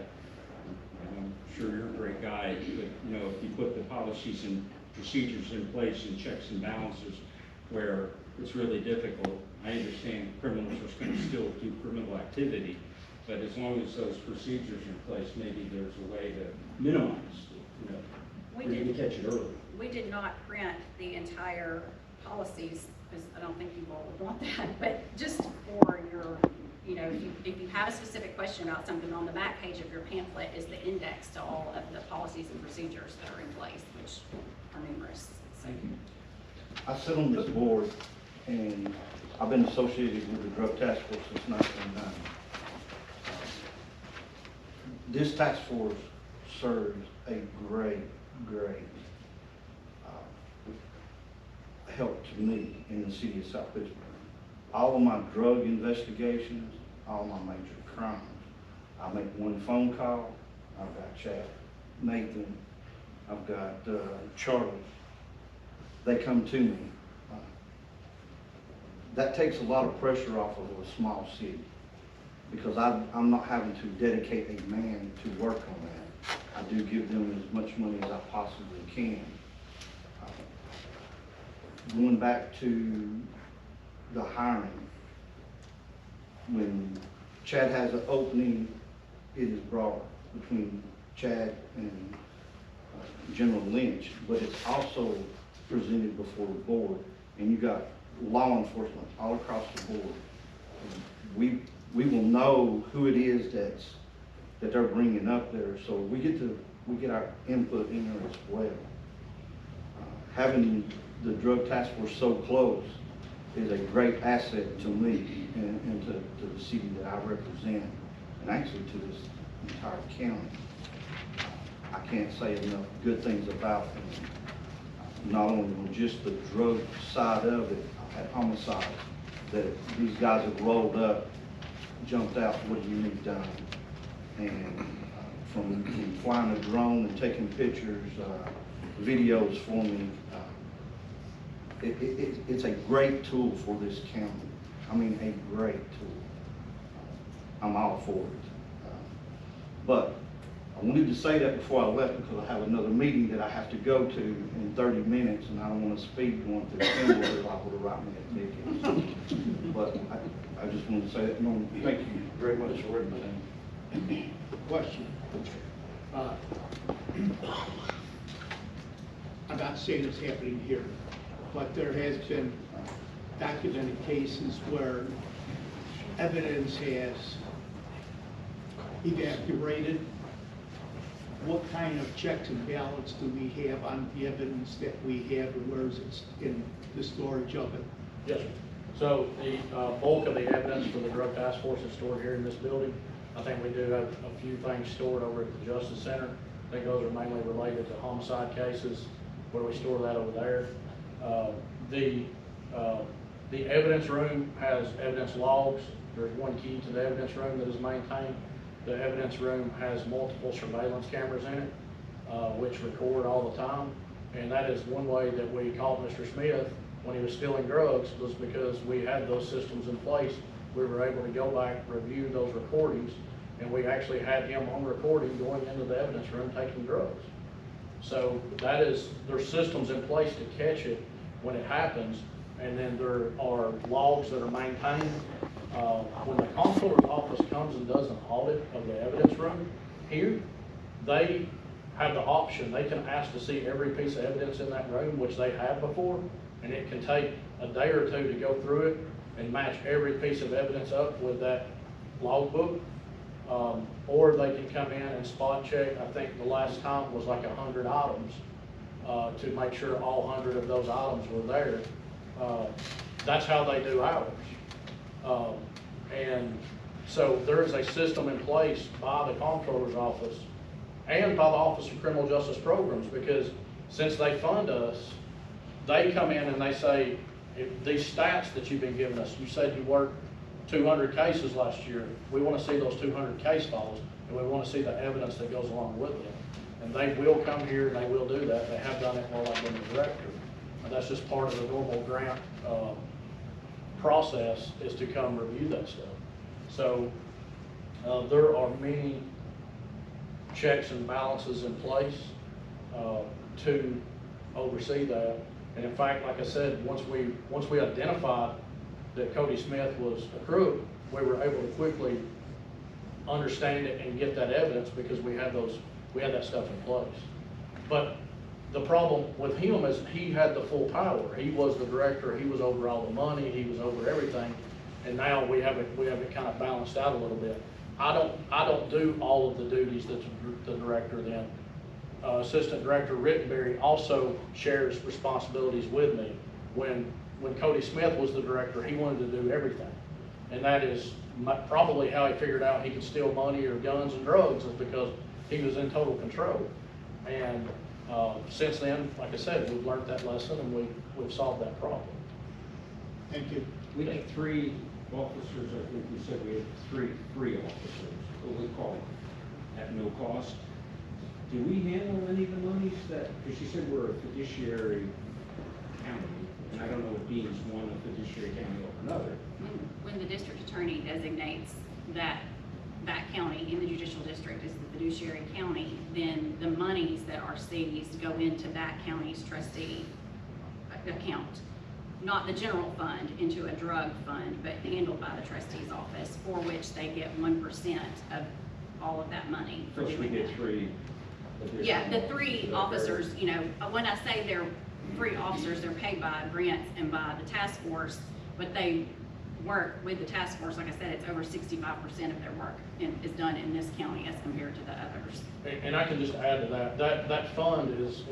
I'm sure you're a great guy, but if you put the policies and procedures in place and checks and balances where it's really difficult, I understand criminals are going to still do criminal activity, but as long as those procedures are in place, maybe there's a way to minimize, We or even catch it early. We did not print the entire policies, because I don't think you all would want that, but just for your, if you have a specific question about something, on the back page of your pamphlet is the index to all of the policies and procedures that are in place, which are numerous. Thank you. I sit on this board, and I've been associated with the Drug Task Force since 1990. This task force serves a great help to me in the city of South Pittsburgh. All of my drug investigations, all my major crimes, I make one phone call. I've got Chad, Nathan, I've got Charlie. They come to me. That takes a lot of pressure off of a small city, because I'm not having to dedicate a man to work on that. I do give them as much money as I possibly can. Going back to the hiring, when Chad has an opening, it is brought between Chad and General Lynch, but it's also presented before the board, and you got law enforcement all across the board. We will know who it is that they're bringing up there, so we get our input in there as well. Having the drug task force so close is a great asset to me and to the city that I represent, and actually to this entire county. I can't say enough good things about them. Not only on just the drug side of it, I've had homicides that these guys have rolled up, jumped out, what do you need done? And from flying a drone and taking pictures, videos for me, it's a great tool for this county. I mean, a great tool. I'm all for it. But I wanted to say that before I left, because I have another meeting that I have to go to in 30 minutes, and I don't want to speed going through Kimball if I would have written me a ticket. But I just wanted to say that. No, thank you very much for everything. Question. I'm not saying it's happening here, but there has been documented cases where evidence has evaporated. What kind of checks and balance do we have on the evidence that we have, and where is it in the storage of it? Yes, sir. So the bulk of the evidence for the drug task force is stored here in this building. I think we do have a few things stored over at the Justice Center. I think those are mainly related to homicide cases where we store that over there. Uh, the, uh, the evidence room has evidence logs. There's one key to the evidence room that is maintained. The evidence room has multiple surveillance cameras in it, which record all the time. And that is one way that we caught Mr. Smith when he was stealing drugs, was because we had those systems in place. We were able to go back, review those recordings, and we actually had him on recording going into the evidence room taking drugs. So that is, there's systems in place to catch it when it happens, and then there are logs that are maintained. When the comptroller's office comes and does an audit of the evidence room here, they have the option, they can ask to see every piece of evidence in that room, which they have before, and it can take a day or two to go through it and match every piece of evidence up with that logbook. Or they can come in and spot check. I think the last time was like 100 items to make sure all 100 of those items were there. That's how they do ours. And so there is a system in place by the comptroller's office and by the Office of Criminal Justice Programs, because since they fund us, they come in and they say, if these stats that you've been giving us, you said you worked 200 cases last year. We want to see those 200 case files, and we want to see the evidence that goes along with them. And they will come here and they will do that. They have done it while I've been the director. And that's just part of the normal grant process, is to come review that stuff. So there are many checks and balances in place to oversee that. And in fact, like I said, once we identified that Cody Smith was a crook, we were able to quickly understand it and get that evidence, because we had that stuff in place. But the problem with him is he had the full power. He was the director. He was over all the money. He was over everything. And now we have it kind of balanced out a little bit. I don't do all of the duties that the director then. Assistant Director Rittenberry also shares responsibilities with me. When Cody Smith was the director, he wanted to do everything. And that is probably how he figured out he could steal money or guns and drugs, is because he was in total control. And since then, like I said, we've learned that lesson, and we've solved that problem. Thank you. We had 3 officers, I think we said we had 3 free officers, what we call it, at no cost. Do we handle any of the monies that, because you said we're a fiduciary county, and I don't know if Dean's one a fiduciary county over another. When the district attorney designates that county in the judicial district as the fiduciary county, then the monies that are seized go into that county's trustee account, not the general fund into a drug fund, but handled by the trustee's office, for which they get 1% of all of that money for First we doing get that. 3. Yeah, the 3 officers, you know, when I say they're 3 officers, they're paid by grants and by the task force, but they work with the task force. Like I said, it's over 65% of their work is done in this county as compared to the others. And I can just add to that fund is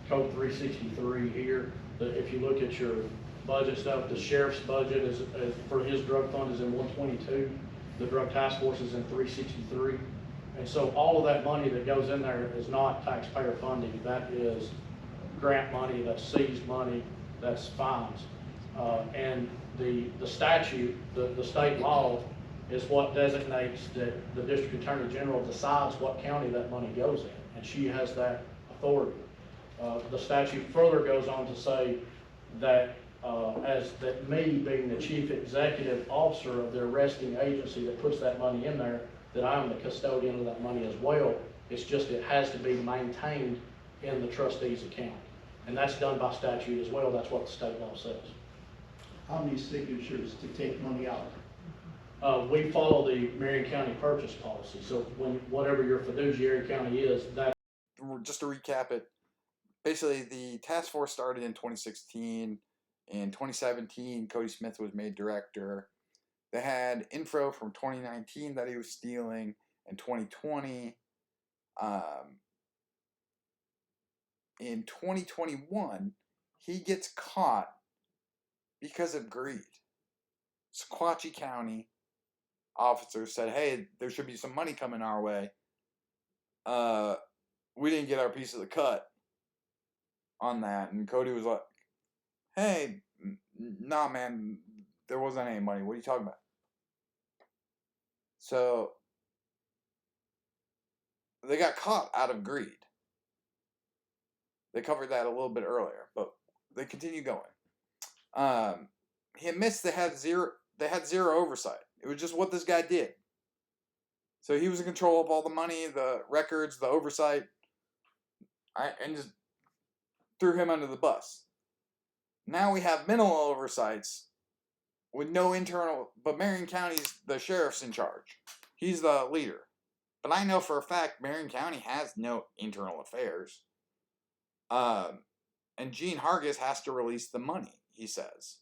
code 363 here. If you look at your budget stuff, the sheriff's budget is for his drug fund is in 122. The drug task force is in 363. And so all of that money that goes in there is not taxpayer funding. That is grant money, that's seized money, that's fines. And the statute, the state law, is what designates that the district attorney general decides what county that money goes in, and she has that authority. The statute further goes on to say that that me being the chief executive officer of the arresting agency that puts that money in there, that I'm the custodian of that money as well. It's just it has to be maintained in the trustee's account. And that's done by statute as well. That's what the state law says. How many signatures to take money out? We follow the Marion County purchase policy. So whatever your fiduciary county is, that. Just to recap it, basically the task force started in 2016. In 2017, Cody Smith was made director. They had info from 2019 that he was stealing. In 2020, in 2021, he gets caught because of greed. Sequatchie County officers said, hey, there should be some money coming our way. We didn't get our piece of the cut on that. And Cody was like, hey, nah, man, there wasn't any money. What are you talking about? So they got caught out of greed. They covered that a little bit earlier, but they continue going. He admits they had zero oversight. It was just what this guy did. So he was in control of all the money, the records, the oversight, and just threw him under the bus. Now we have minimal oversights with no internal, but Marion County's the sheriff's in charge. He's the leader. But I know for a fact Marion County has no internal affairs. And Gene Hargis has to release the money, he says.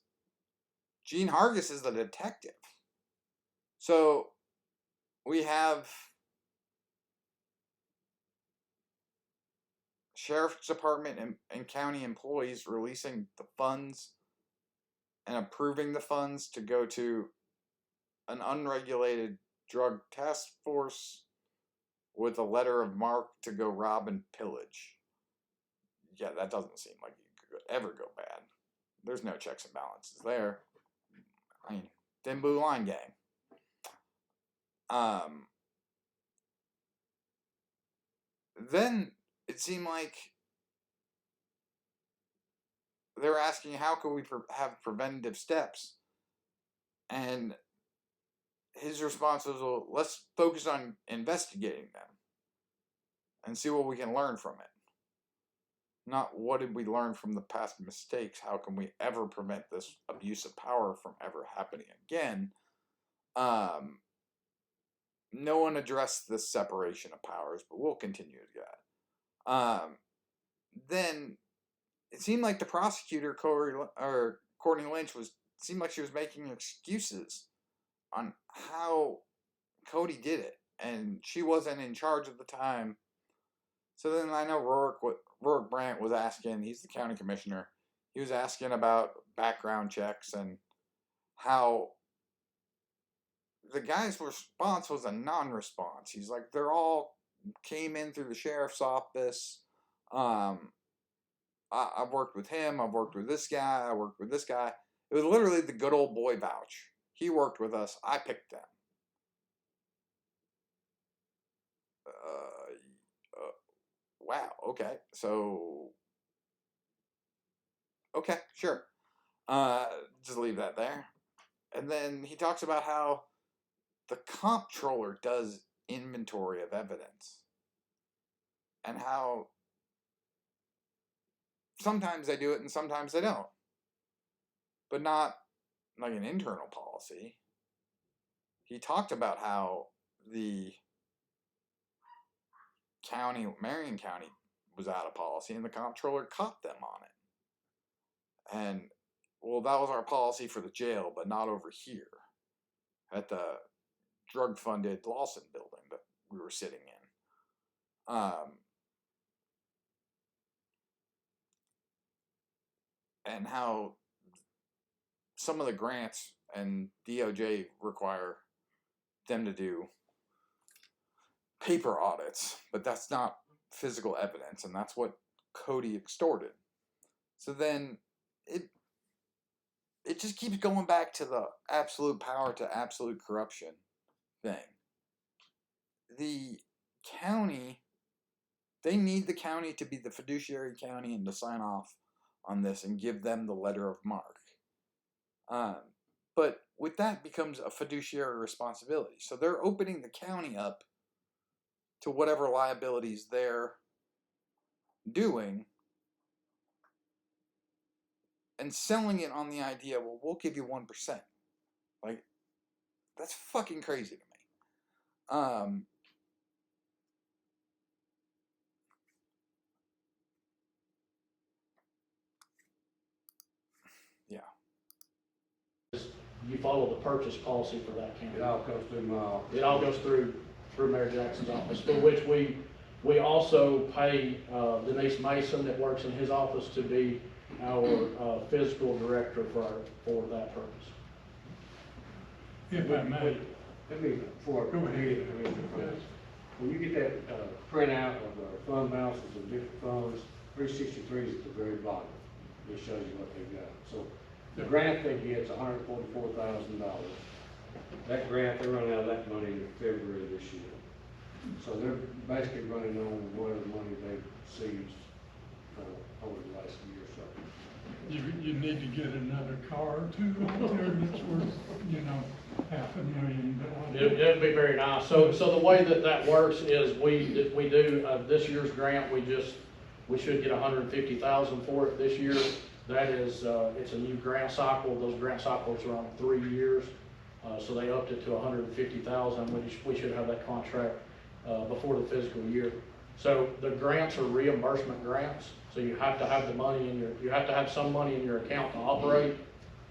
Gene Hargis is the detective. So we have sheriff's department and county employees releasing the funds and approving the funds to go to an unregulated drug task force with a letter of marque to go rob and pillage. Yeah, that doesn't seem like it could ever go bad. There's no checks and balances there. I mean, Thin Blue Line gang. Then it seemed like they were asking how could we have preventative steps, and his response was, well, let's focus on investigating them and see what we can learn from it. Not what did we learn from the past mistakes, how can we ever prevent this abuse of power from ever happening again. No one addressed this separation of powers, but we'll continue to that. Then it seemed like the prosecutor, Courtney Lynch, seemed like she was making excuses on how Cody did it, and she wasn't in charge at the time. So then I know Rourke Brandt was asking, he's the county commissioner, he was asking about background checks and how the guy's response was a non-response. He's like, they're all came in through the sheriff's office. I've worked with him, I've worked with this guy, I worked with this guy. It was literally the good old boy vouch. He worked with us, I picked them. Wow, okay, so, okay, sure. Just leave that there. And then he talks about how the comptroller does inventory of evidence. And how sometimes they do it and sometimes they don't. But not like an internal policy. He talked about how the county, Marion County, was out of policy and the comptroller caught them on it. And, well, that was our policy for the jail, but not over here at the drug-funded Lawson building that we were sitting in. And how some of the grants and DOJ require them to do paper audits, but that's not physical evidence, and that's what Cody extorted. So then it just keeps going back to the absolute power to absolute corruption thing. The county, they need the county to be the fiduciary county and to sign off on this and give them the letter of marque. But with that becomes a fiduciary responsibility. So they're opening the county up to whatever liabilities they're doing and selling it on the idea, well, we'll give you 1%. Like, that's fucking crazy to me. Yeah. You follow the purchase policy for that county. It all goes through my office. It all goes through Mayor Jackson's office, for which we also pay Denise Mason that works in his office to be our physical director for that purpose. If I may, Let me, before I Go ahead. read it, Commissioner Fund, when you get that printout of the fund balances of different funds, 363 is at the very bottom. It shows you what they've got. So the grant they get is $144,000. That grant, they're running out of that money in February this year. So they're basically running on whatever money they've received over the last year or so. You need to get another car or two out there that's worth, $500,000. It'd be very nice. So the way that works is we do, this year's grant, we should get $150,000 for it this year. That is, it's a new grant cycle. Those grant cycles are on 3 years. So they upped it to $150,000. We should have that contract, before the fiscal year. So the grants are reimbursement grants. So you have to have the money you have to have some money in your account to operate.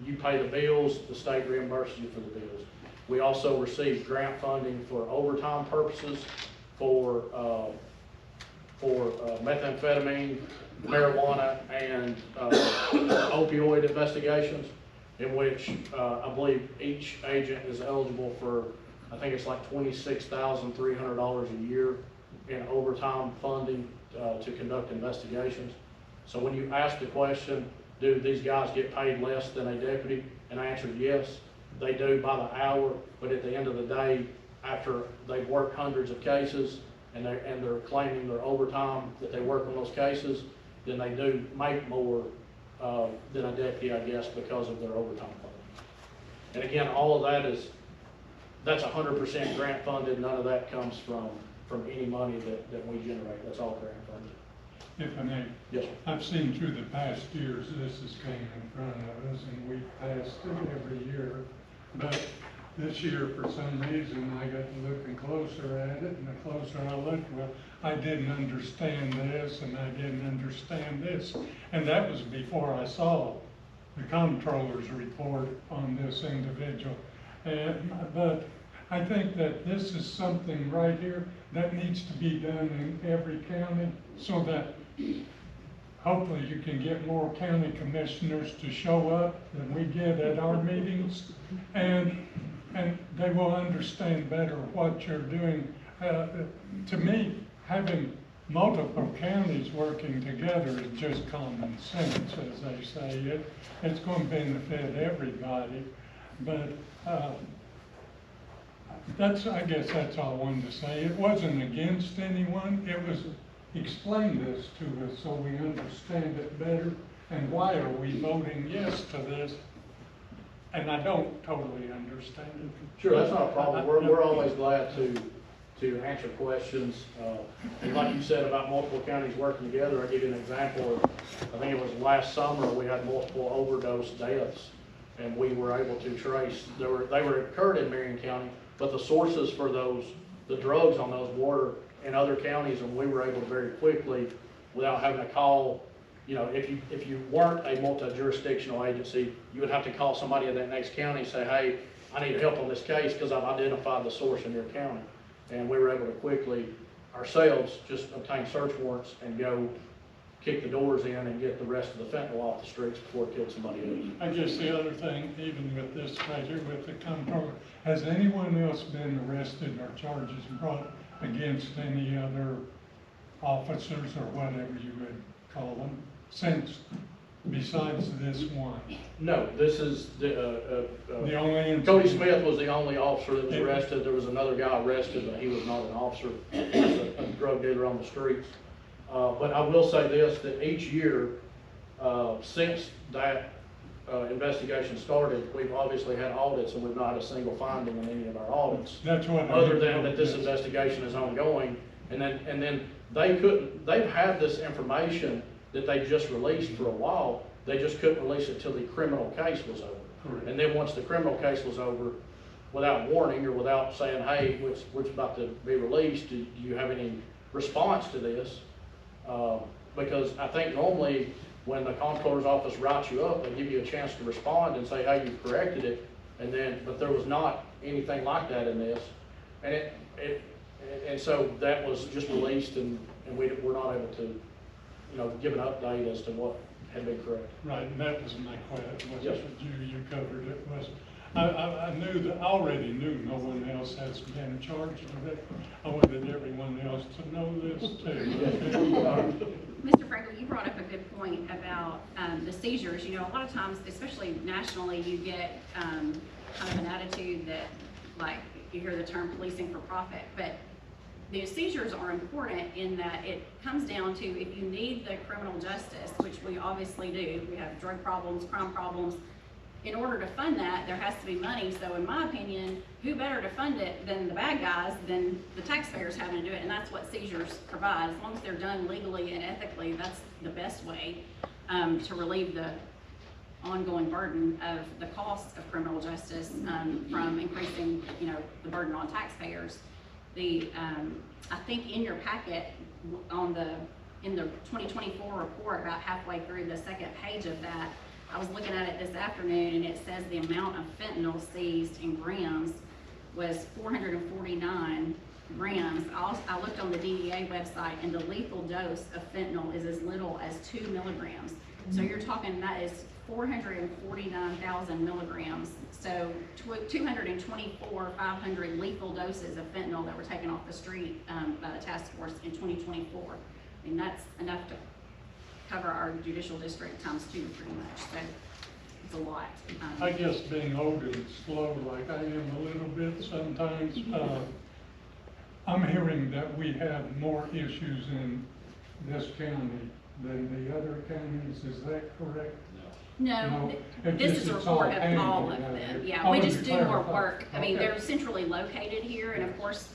You pay the bills, the state reimburses you for the bills. We also receive grant funding for overtime purposes, for methamphetamine, marijuana, and opioid investigations, in which I believe each agent is eligible for, I think it's like $26,300 a year in overtime funding to conduct investigations. So when you ask the question, do these guys get paid less than a deputy? And I answered yes, they do by the hour, but at the end of the day, after they've worked hundreds of cases and they're claiming their overtime that they work on those cases, then they do make more than a deputy, I guess, because of their overtime funding. And again, all of that's 100% grant funded. None of that comes from any money that we generate. That's all grant funded. If I may. Yes, sir. I've seen through the past years, this has came in front of us and we've passed it every year. But this year, for some reason, I got to looking closer at it, and the closer I looked, well, I didn't understand this and I didn't understand this. And that was before I saw the comptroller's report on this individual. But I think that this is something right here that needs to be done in every county, so that hopefully you can get more county commissioners to show up than we get at our meetings, and they will understand better what you're doing. To me, having multiple counties working together is just common sense, as they say. It's going to benefit everybody, but I guess that's all I wanted to say. It wasn't against anyone. It was explain this to us so we understand it better. And why are we voting yes to this? And I don't totally understand it. Sure, that's not a problem. We're always glad to answer questions. And like you said about multiple counties working together, I'll give you an example of, I think it was last summer, we had multiple overdose deaths, and we were able to trace, they were occurred in Marion County, but the sources for the drugs on those were in other counties, and we were able to very quickly, without having to call, if you weren't a multi-jurisdictional agency, you would have to call somebody in that next county and say, hey, I need help on this case because I've identified the source in your county. And we were able to quickly, ourselves, just obtain search warrants and go kick the doors in and get the rest of the fentanyl off the streets before it killed somebody else. I guess the other thing, even with this right here, with the comptroller, has anyone else been arrested or charges brought against any other officers or whatever you would call them, since, besides this one? No, this is the only Cody Smith was the only officer that was arrested. There was another guy arrested, but he was not an officer. He was a drug dealer on the streets. But I will say this, that each year, since that investigation started, we've obviously had audits, and we've not had a single finding in any of our audits. That's what other than that this investigation is ongoing. And then they've had this information that they just released for a while. They just couldn't release it till the criminal case was over. Correct. And then once the criminal case was over, without warning or without saying, hey, it's about to be released, do you have any response to this? Because I think normally when the comptroller's office writes you up, they give you a chance to respond and say, hey, you've corrected it. But there was not anything like that in this. And so that was just released, and we're not able to, give an update as to what had been corrected. Right, and that was my question. Yes. You covered it. I knew that, I already knew no one else has been charged with it. I wanted everyone else to know this too. Mr. Frankel, you brought up a good point about the seizures. You know, a lot of times, especially nationally, you get kind of an attitude that, like, you hear the term policing for profit, but the seizures are important in that it comes down to, if you need the criminal justice, which we obviously do, we have drug problems, crime problems. In order to fund that, there has to be money. So in my opinion, who better to fund it than the bad guys, than the taxpayers having to do it? And that's what seizures provide. As long as they're done legally and ethically, that's the best way to relieve the ongoing burden of the cost of criminal justice from increasing, you know, the burden on taxpayers. I think in your packet in the 2024 report, about halfway through the second page of that, I was looking at it this afternoon, and it says the amount of fentanyl seized in grams was 449 grams. I looked on the DEA website, and the lethal dose of fentanyl is as little as 2 milligrams. So you're talking, that is 449,000 milligrams. So 224,500 lethal doses of fentanyl that were taken off the street by the task force in 2024. I mean, that's enough to cover our judicial district times 2 pretty much. So it's a lot. I guess being old and slow like I am a little bit sometimes, I'm hearing that we have more issues in this county than the other counties. Is that correct? No, If this is a it's all report of all of handled, them. I Yeah, we wanted just to do more clarify. work. I mean, Okay. they're centrally located here, and of course,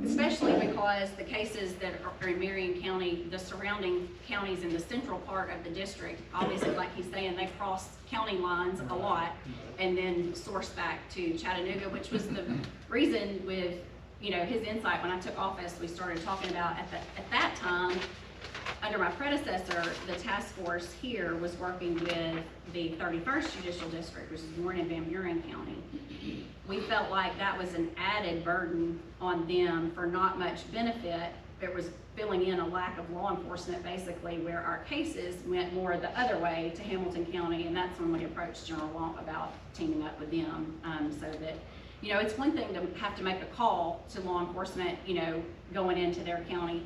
especially because the cases that are in Marion County, the surrounding counties in the central part of the district, obviously, like he's saying, they cross county lines a lot and then source back to Chattanooga, which was the reason with, you know, his insight when I took office, we started talking about at that time, under my predecessor, the task force here was working with the 31st Judicial District, which is Warren and Van Buren County. We felt like that was an added burden on them for not much benefit. It was filling in a lack of law enforcement, basically, where our cases went more the other way to Hamilton County, and that's when we approached General Law about teaming up with them, so that, you know, it's one thing to have to make a call to law enforcement, you know, going into their county.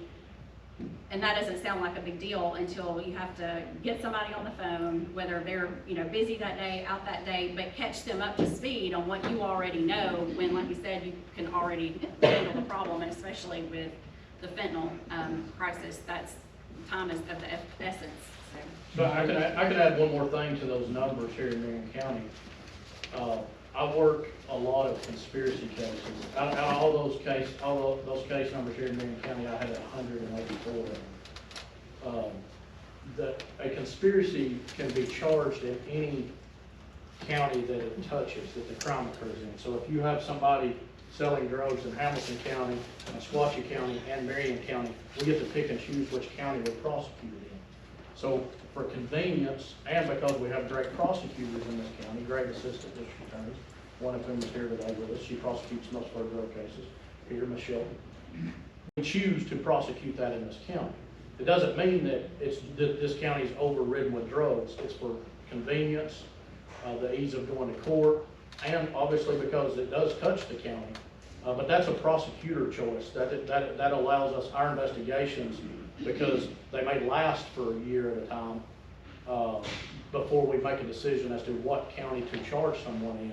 And that doesn't sound like a big deal until you have to get somebody on the phone, whether they're, you know, busy that day, out that day, but catch them up to speed on what you already know when, like you said, you can already handle the problem, and especially with the fentanyl crisis, that's time is of the essence. But I could add one more thing to those numbers here in Marion County. I work a lot of conspiracy cases. Out of all those case numbers here in Marion County, I had 184. A conspiracy can be charged in any county that it touches, that the crime occurs in. So if you have somebody selling drugs in Hamilton County, Sequatchie County, and Marion County, we get to pick and choose which county we're prosecuted in. So for convenience, and because we have great prosecutors in this county, great assistant district attorneys, one of whom is here today with us, she prosecutes most of our drug cases, Peter Michelle. We choose to prosecute that in this county. It doesn't mean that this county is overridden with drugs. It's for convenience, the ease of going to court, and obviously because it does touch the county. But that's a prosecutor choice. That allows us our investigations, because they may last for a year at a time before we make a decision as to what county to charge someone in.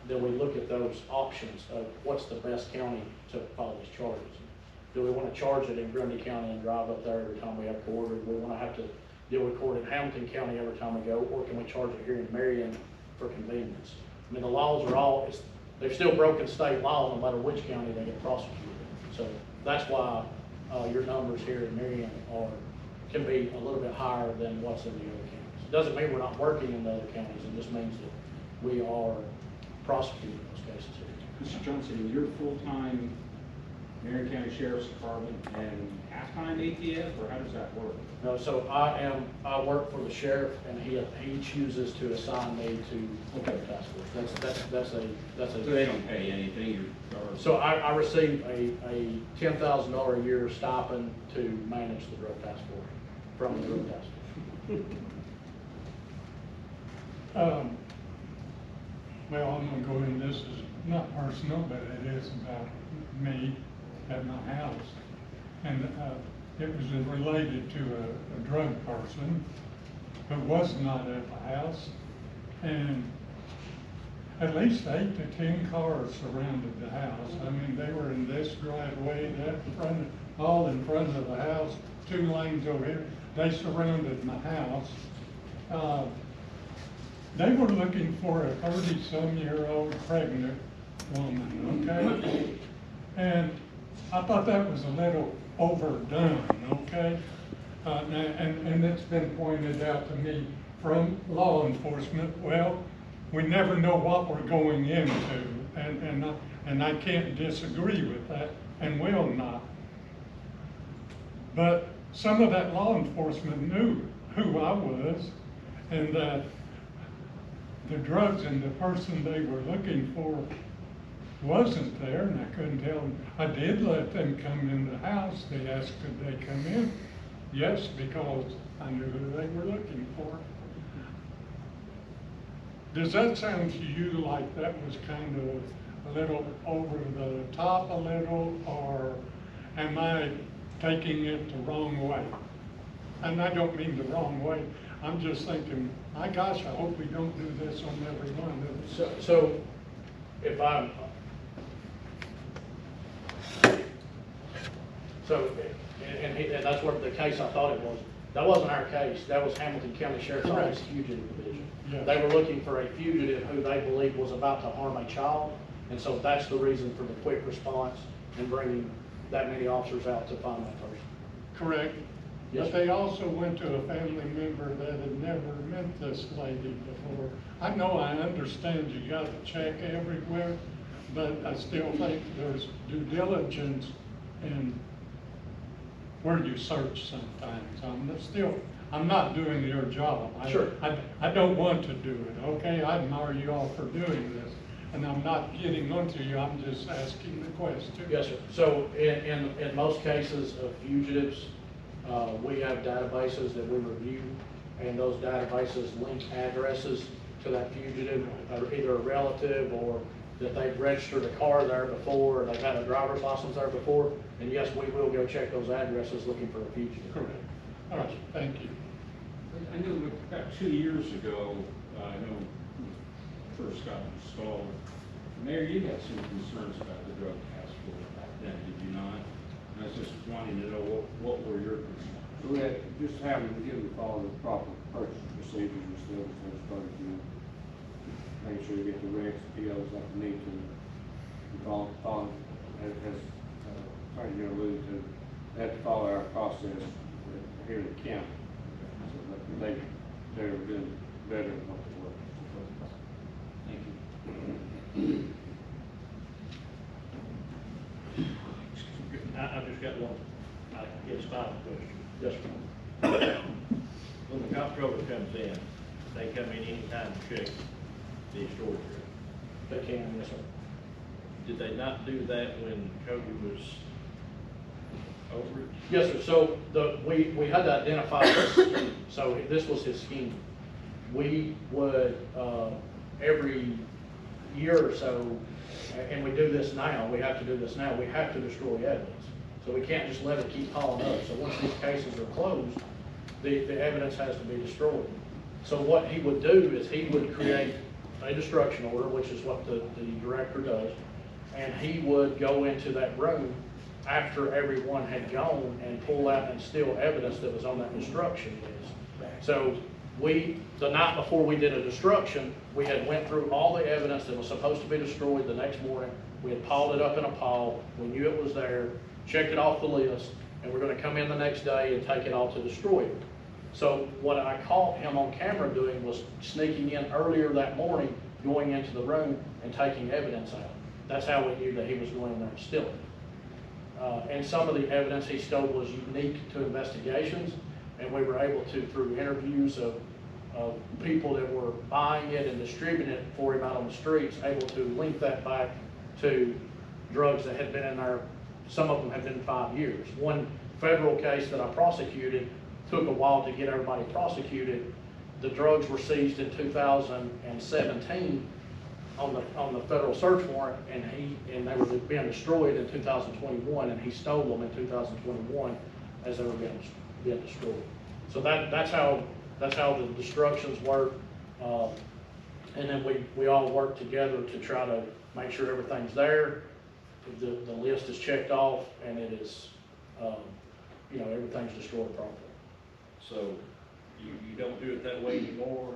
Then we look at those options of what's the best county to file these charges. Do we want to charge it in Grundy County and drive up there every time we have court, or do we want to have to deal with court in Hamilton County every time we go, or can we charge it here in Marion for convenience? I mean, the laws are they're still broken state law no matter which county they get prosecuted. So that's why your numbers here in Marion can be a little bit higher than what's in the other counties. It doesn't mean we're not working in the other counties, it just means that we are prosecuting those cases here. Mr. Johnson, you're full-time Marion County Sheriff's Department and half-time ATF, or how does that work? No, so I work for the sheriff, and he chooses to assign me to the task force. That's a. So they don't pay anything, So I receive a $10,000 a year stipend to manage the drug task force, from the drug task force. well, I'm gonna go in, this is not personal, but it is about me at my house. And it was related to a drug person who was not at the house. And at least 8 to 10 cars surrounded the house. I mean, they were in this driveway, that front, all in front of the house, 2 lanes over here. They surrounded my house. They were looking for a 30-some-year-old pregnant woman, okay? And I thought that was a little overdone, okay? And it's been pointed out to me from law enforcement, well, we never know what we're going into, and I can't disagree with that, and will not. But some of that law enforcement knew who I was, and that the drugs and the person they were looking for wasn't there, and I couldn't tell them. I did let them come in the house. They asked could they come in. Yes, because I knew who they were looking for. Does that sound to you like that was kind of a little over the top a little, or am I taking it the wrong way? And I don't mean the wrong way. I'm just thinking, my gosh, I hope we don't do this on every one of us. So if I'm, and that's what the case I thought it was. That wasn't our case. That was Hamilton County Sheriff's Office Fugitive Division. Yes. They were looking for a fugitive who they believed was about to harm a child. And so that's the reason for the quick response and bringing that many officers out to find that person. Correct. Yes, But they also went to a family member that had never met this lady before. I know, I understand you got to check everywhere, but I still think there's due diligence in where you search sometimes. I'm not doing your job. Sure. I don't want to do it, okay? I admire you all for doing this, and I'm not getting onto you, I'm just asking the question. Yes, sir. So in most cases of fugitives, we have databases that we review, and those databases link addresses to that fugitive, either a relative or that they've registered a car there before, or they've had a driver's license there before, and yes, we will go check those addresses looking for a fugitive. Correct. All right, thank you. I know about 2 years ago, I know when it first got installed, Mayor, you had some concerns about the drug task force back then, did you not? And I was just wanting to know what were your concerns? We had just having to give the follow the proper purchase procedures and stuff, so it's started to make sure you get the regs, POs like you need to. Follow, as Attorney General alluded to, they have to follow our process here in the county. So they're doing better than what they were. Thank you. I've just got one, I guess, final question. Yes, sir. When the comptroller comes in, they come in anytime to check the storage room. They can, yes, sir. Did they not do that when Cody was over it? Yes, sir. So we had to identify this. So this was his scheme. We would, every year or so, and we do this now, we have to do this now, we have to destroy evidence. So we can't just let it keep piling up. So once these cases are closed, the evidence has to be destroyed. So what he would do is he would create a destruction order, which is what the director does, and he would go into that room after everyone had gone and pull out and steal evidence that was on that destruction list. So the night before we did a destruction, we had went through all the evidence that was supposed to be destroyed the next morning. We had piled it up in a pile. We knew it was there, checked it off the list, and we're going to come in the next day and take it all to destroy it. So what I caught him on camera doing was sneaking in earlier that morning, going into the room and taking evidence out. That's how we knew that he was going in there and stealing it. And some of the evidence he stole was unique to investigations, and we were able to, through interviews of people that were buying it and distributing it for him out on the streets, able to link that back to drugs that had been in there. Some of them had been 5 years. One federal case that I prosecuted took a while to get everybody prosecuted. The drugs were seized in 2017, on the federal search warrant, and they were being destroyed in 2021, and he stole them in 2021 as they were being destroyed. So that's how the destructions work. And then we all work together to try to make sure everything's there, the list is checked off, and it is, everything's destroyed properly. So you don't do it that way anymore?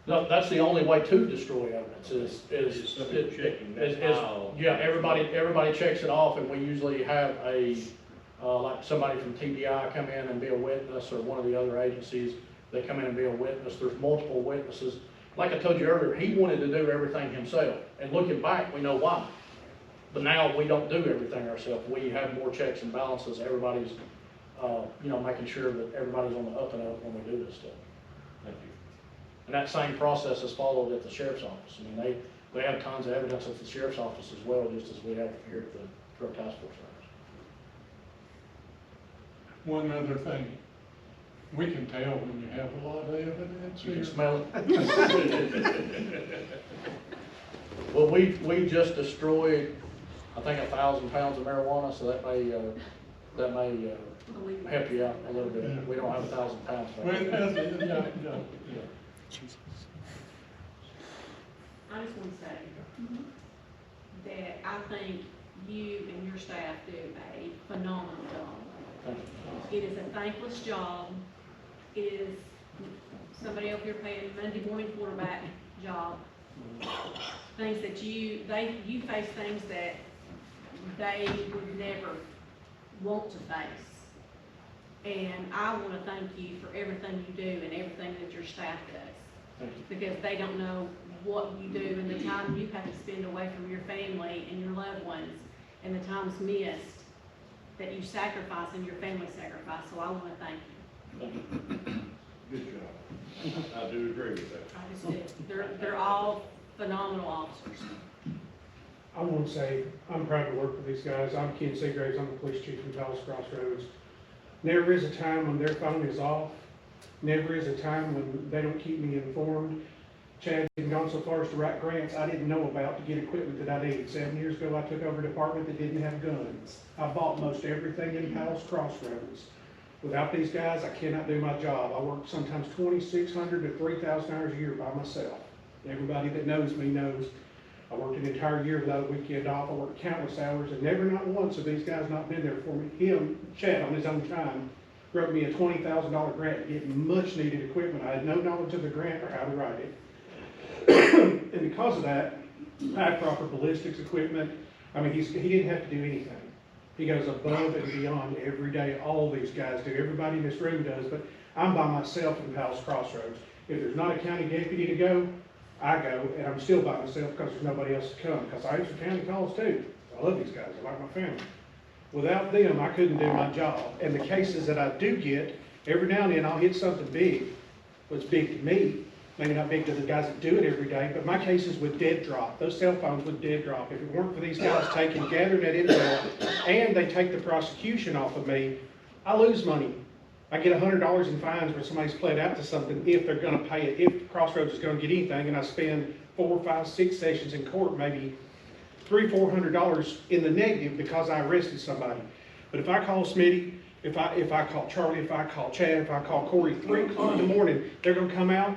No, that's the only way to destroy evidence Is somebody checking that file? Yeah, everybody checks it off, and we usually have like somebody from TDI come in and be a witness, or one of the other agencies, they come in and be a witness. There's multiple witnesses. Like I told you earlier, he wanted to do everything himself, and looking back, we know why. But now we don't do everything ourselves. We have more checks and balances. Everybody's, making sure that everybody's on the up and up when we do this stuff. Thank you. And that same process is followed at the sheriff's office. I mean, they have tons of evidence at the sheriff's office as well, just as we have here at the Drug Task Force office. One other thing, we can tell when you have a lot of evidence. You can smell it. Well, we just destroyed, I think, 1,000 pounds of marijuana, so that may help you out a little bit. Yeah. We don't have 1,000 pounds. Well, yeah. I just want to say that I think you and your staff do a phenomenal job. It is a thankless job. It is somebody over here paying Monday morning quarterback job. Things that you face things that they would never want to face. And I want to thank you for everything you do and everything that your staff does. Because they don't know what you do and the time you have to spend away from your family and your loved ones, and the times missed that you sacrifice and your family sacrifice. So I want to thank you. Good job. I do agree with that. I just do. They're all phenomenal officers. I want to say, I'm proud to work with these guys. I'm Ken Seagraves, I'm the police chief in Dallas Crossroads. Never is a time when their phone is off. Never is a time when they don't keep me informed. Chad's even gone so far as to write grants I didn't know about to get equipment that I needed. 7 years ago, I took over a department that didn't have guns. I bought most everything in Dallas Crossroads. Without these guys, I cannot do my job. I work sometimes 2,600 to 3,000 hours a year by myself. Everybody that knows me knows I worked an entire year without a weekend off. I worked countless hours, and never not once have these guys not been there for me. Chad, on his own time, wrote me a $20,000 grant to get much needed equipment. I had no knowledge of the grant or how to write it. And because of that, I had proper ballistics equipment. I mean, he didn't have to do anything. He goes above and beyond every day. All these guys do. Everybody in this room does, but I'm by myself in Dallas Crossroads. If there's not a county deputy to go, I go, and I'm still by myself because there's nobody else to come, because I answer county calls too. I love these guys. I like my family. Without them, I couldn't do my job. And the cases that I do get, every now and then I'll hit something big. What's big to me, maybe not big to the guys that do it every day, but my cases would dead drop. Those cell phones would dead drop. If it weren't for these guys gathering that intel, and they take the prosecution off of me, I lose money. I get $100 in fines when somebody's pled out to something, if they're gonna pay it, if Crossroads is gonna get anything, and I spend 4, 5, 6 sessions in court, maybe $300-400 in the negative because I arrested somebody. But if I call Smitty, if I call Charlie, if I call Chad, if I call Corey, 3 o'clock in the morning, they're gonna come out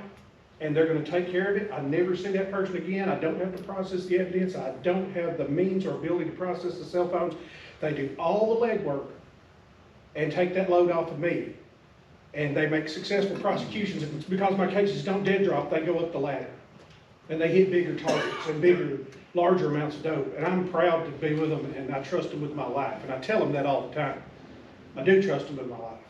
and they're gonna take care of it. I never see that person again. I don't have to process the evidence. I don't have the means or ability to process the cell phones. They do all the legwork and take that load off of me. And they make successful prosecutions. And because my cases don't dead drop, they go up the ladder. And they hit bigger targets and larger amounts of dope. And I'm proud to be with them, and I trust them with my life. And I tell them that all the time. I do trust them with my life.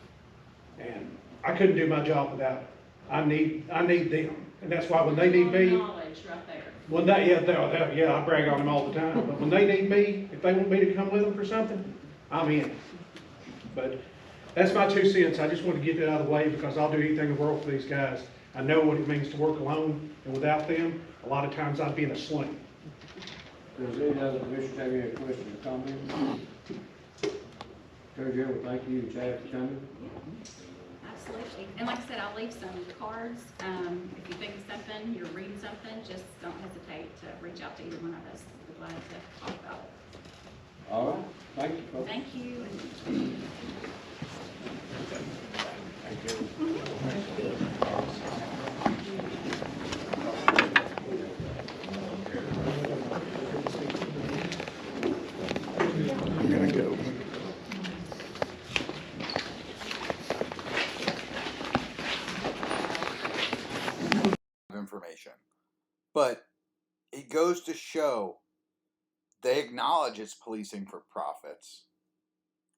And I couldn't do my job without it. I need them. And that's why when they need me, Knowledge right there. when they, I brag on them all the time. But when they need me, if they want me to come with them for something, I'm in. But that's my 2 cents. I just want to get that out of the way because I'll do anything in the world for these guys. I know what it means to work alone, and without them, a lot of times I'd be in a sling. Does any other commissioner have any questions or comments? Attorney General, thank you, Chad, for coming. Absolutely. And like I said, I'll leave some cards. If you think of something, you're reading something, just don't hesitate to reach out to either one of us. We're glad to talk about it. All right, thank you, folks. Thank you. I'm gonna go. Information, but it goes to show they acknowledge it's policing for profits.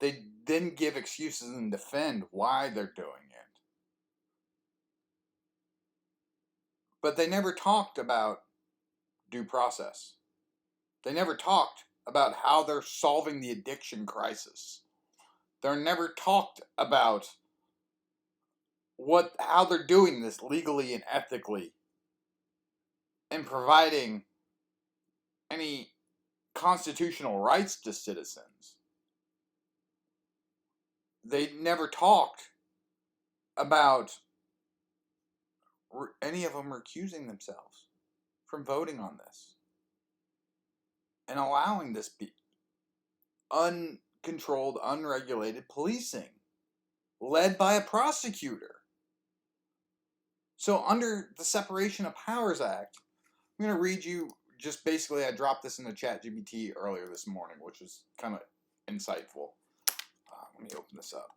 They then give excuses and defend why they're doing it. But they never talked about due process. They never talked about how they're solving the addiction crisis. They're never talked about how they're doing this legally and ethically and providing any constitutional rights to citizens. They never talked about any of them recusing themselves from voting on this and allowing this be uncontrolled, unregulated policing led by a prosecutor. So under the Separation of Powers Act, I'm going to read you just basically, I dropped this in the ChatGPT earlier this morning, which was kind of insightful. Let me open this up.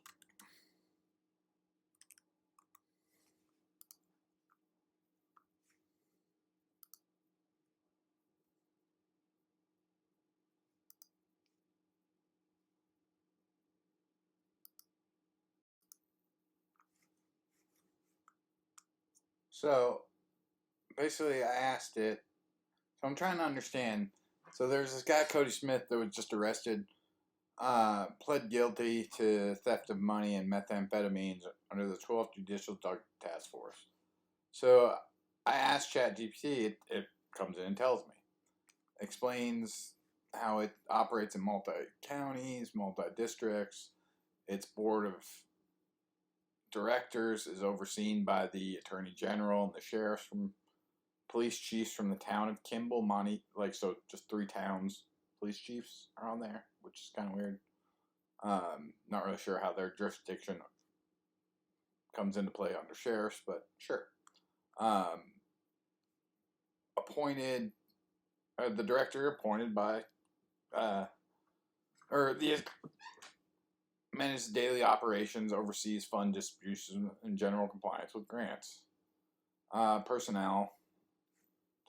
So basically I asked it, so I'm trying to understand. So there's this guy, Cody Smith, that was just arrested, pled guilty to theft of money and methamphetamines under the 12th Judicial Drug Task Force. So I asked ChatGPT, it comes in and tells me. Explains how it operates in multi-counties, multi-districts. Its board of directors is overseen by the attorney general and the sheriffs from police chiefs from the town of Kimball, so just 3 towns. Police chiefs are on there, which is kind of weird. Not really sure how their jurisdiction comes into play under sheriffs, but sure. The director appointed by, manages daily operations, oversees fund distribution, and general compliance with grants. Personnel,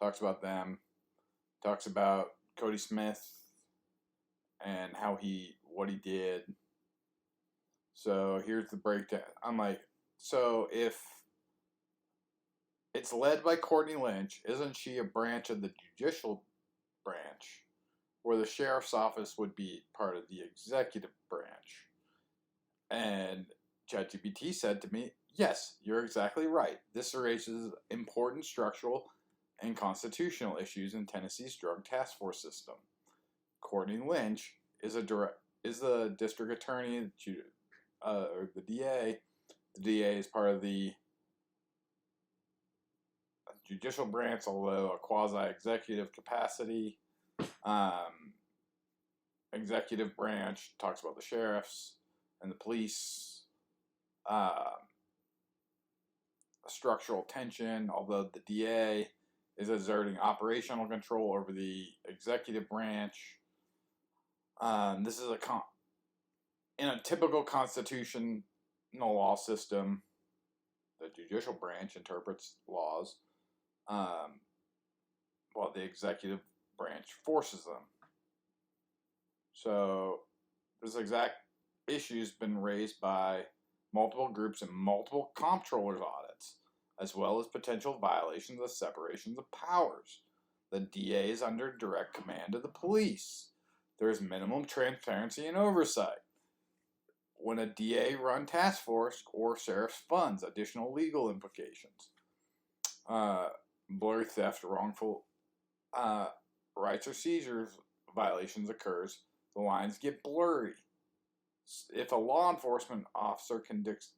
talks about them, talks about Cody Smith and what he did. So here's the breakdown. I'm like, so if it's led by Courtney Lynch, isn't she a branch of the judicial branch, where the sheriff's office would be part of the executive branch? And ChatGPT said to me, yes, you're exactly right. This raises important structural and constitutional issues in Tennessee's drug task force system. Courtney Lynch is the district attorney, or the DA. The DA is part of the judicial branch, although a quasi-executive capacity. Executive branch talks about the sheriffs and the police. Structural tension, although the DA is exerting operational control over the executive branch. This is in a typical constitutional law system, the judicial branch interprets laws, while the executive branch forces them. So this exact issue has been raised by multiple groups and multiple comptrollers audits, as well as potential violations of separations of powers. The DA is under direct command of the police. There is minimum transparency and oversight. When a DA-run task force or sheriff's funds, additional legal implications. Blurry theft, wrongful rights or seizures violations occurs, the lines get blurry. If a law enforcement officer conducts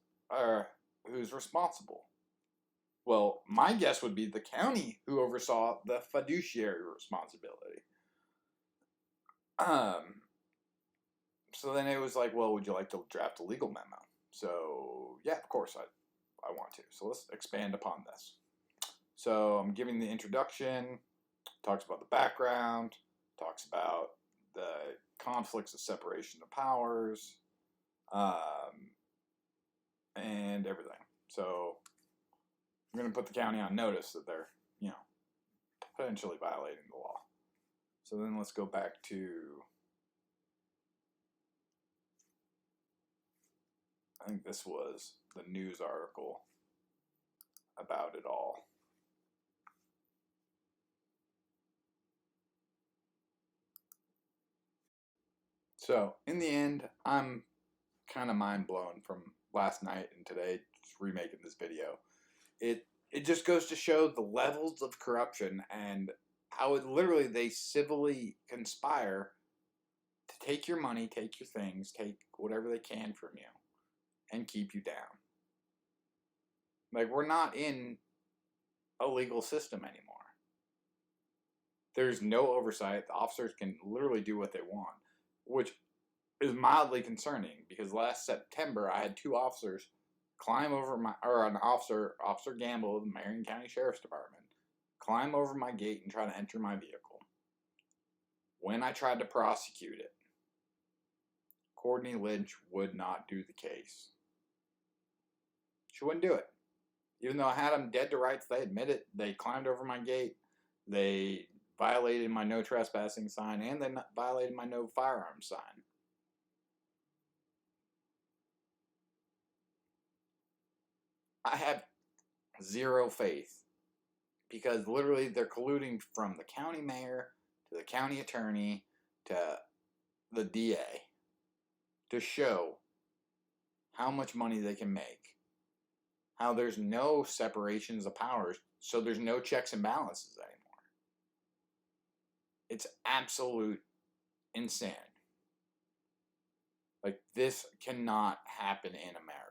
who's responsible? Well, my guess would be the county who oversaw the fiduciary responsibility. So then it was like, well, would you like to draft a legal memo? So yeah, of course I want to. So let's expand upon this. So I'm giving the introduction, talks about the background, talks about the conflicts of separation of powers, and everything. So I'm going to put the county on notice that they're, potentially violating the law. So then let's go back to, I think this was the news article about it all. So in the end, I'm kind of mind blown from last night and today, just remaking this video. It just goes to show the levels of corruption and how literally they civilly conspire to take your money, take your things, take whatever they can from you, and keep you down. Like, we're not in a legal system anymore. There's no oversight. The officers can literally do what they want, which is mildly concerning because last September I had 2 officers climb over an officer Gamble of the Marion County Sheriff's Department, climb over my gate and try to enter my vehicle. When I tried to prosecute it, Courtney Lynch would not do the case. She wouldn't do it. Even though I had them dead to rights, they admit it. They climbed over my gate. They violated my no trespassing sign, and they violated my no firearms sign. I have zero faith because literally they're colluding from the county mayor to the county attorney to the DA to show how much money they can make, how there's no separations of powers, so there's no checks and balances anymore. It's absolute insanity. Like, this cannot happen in America.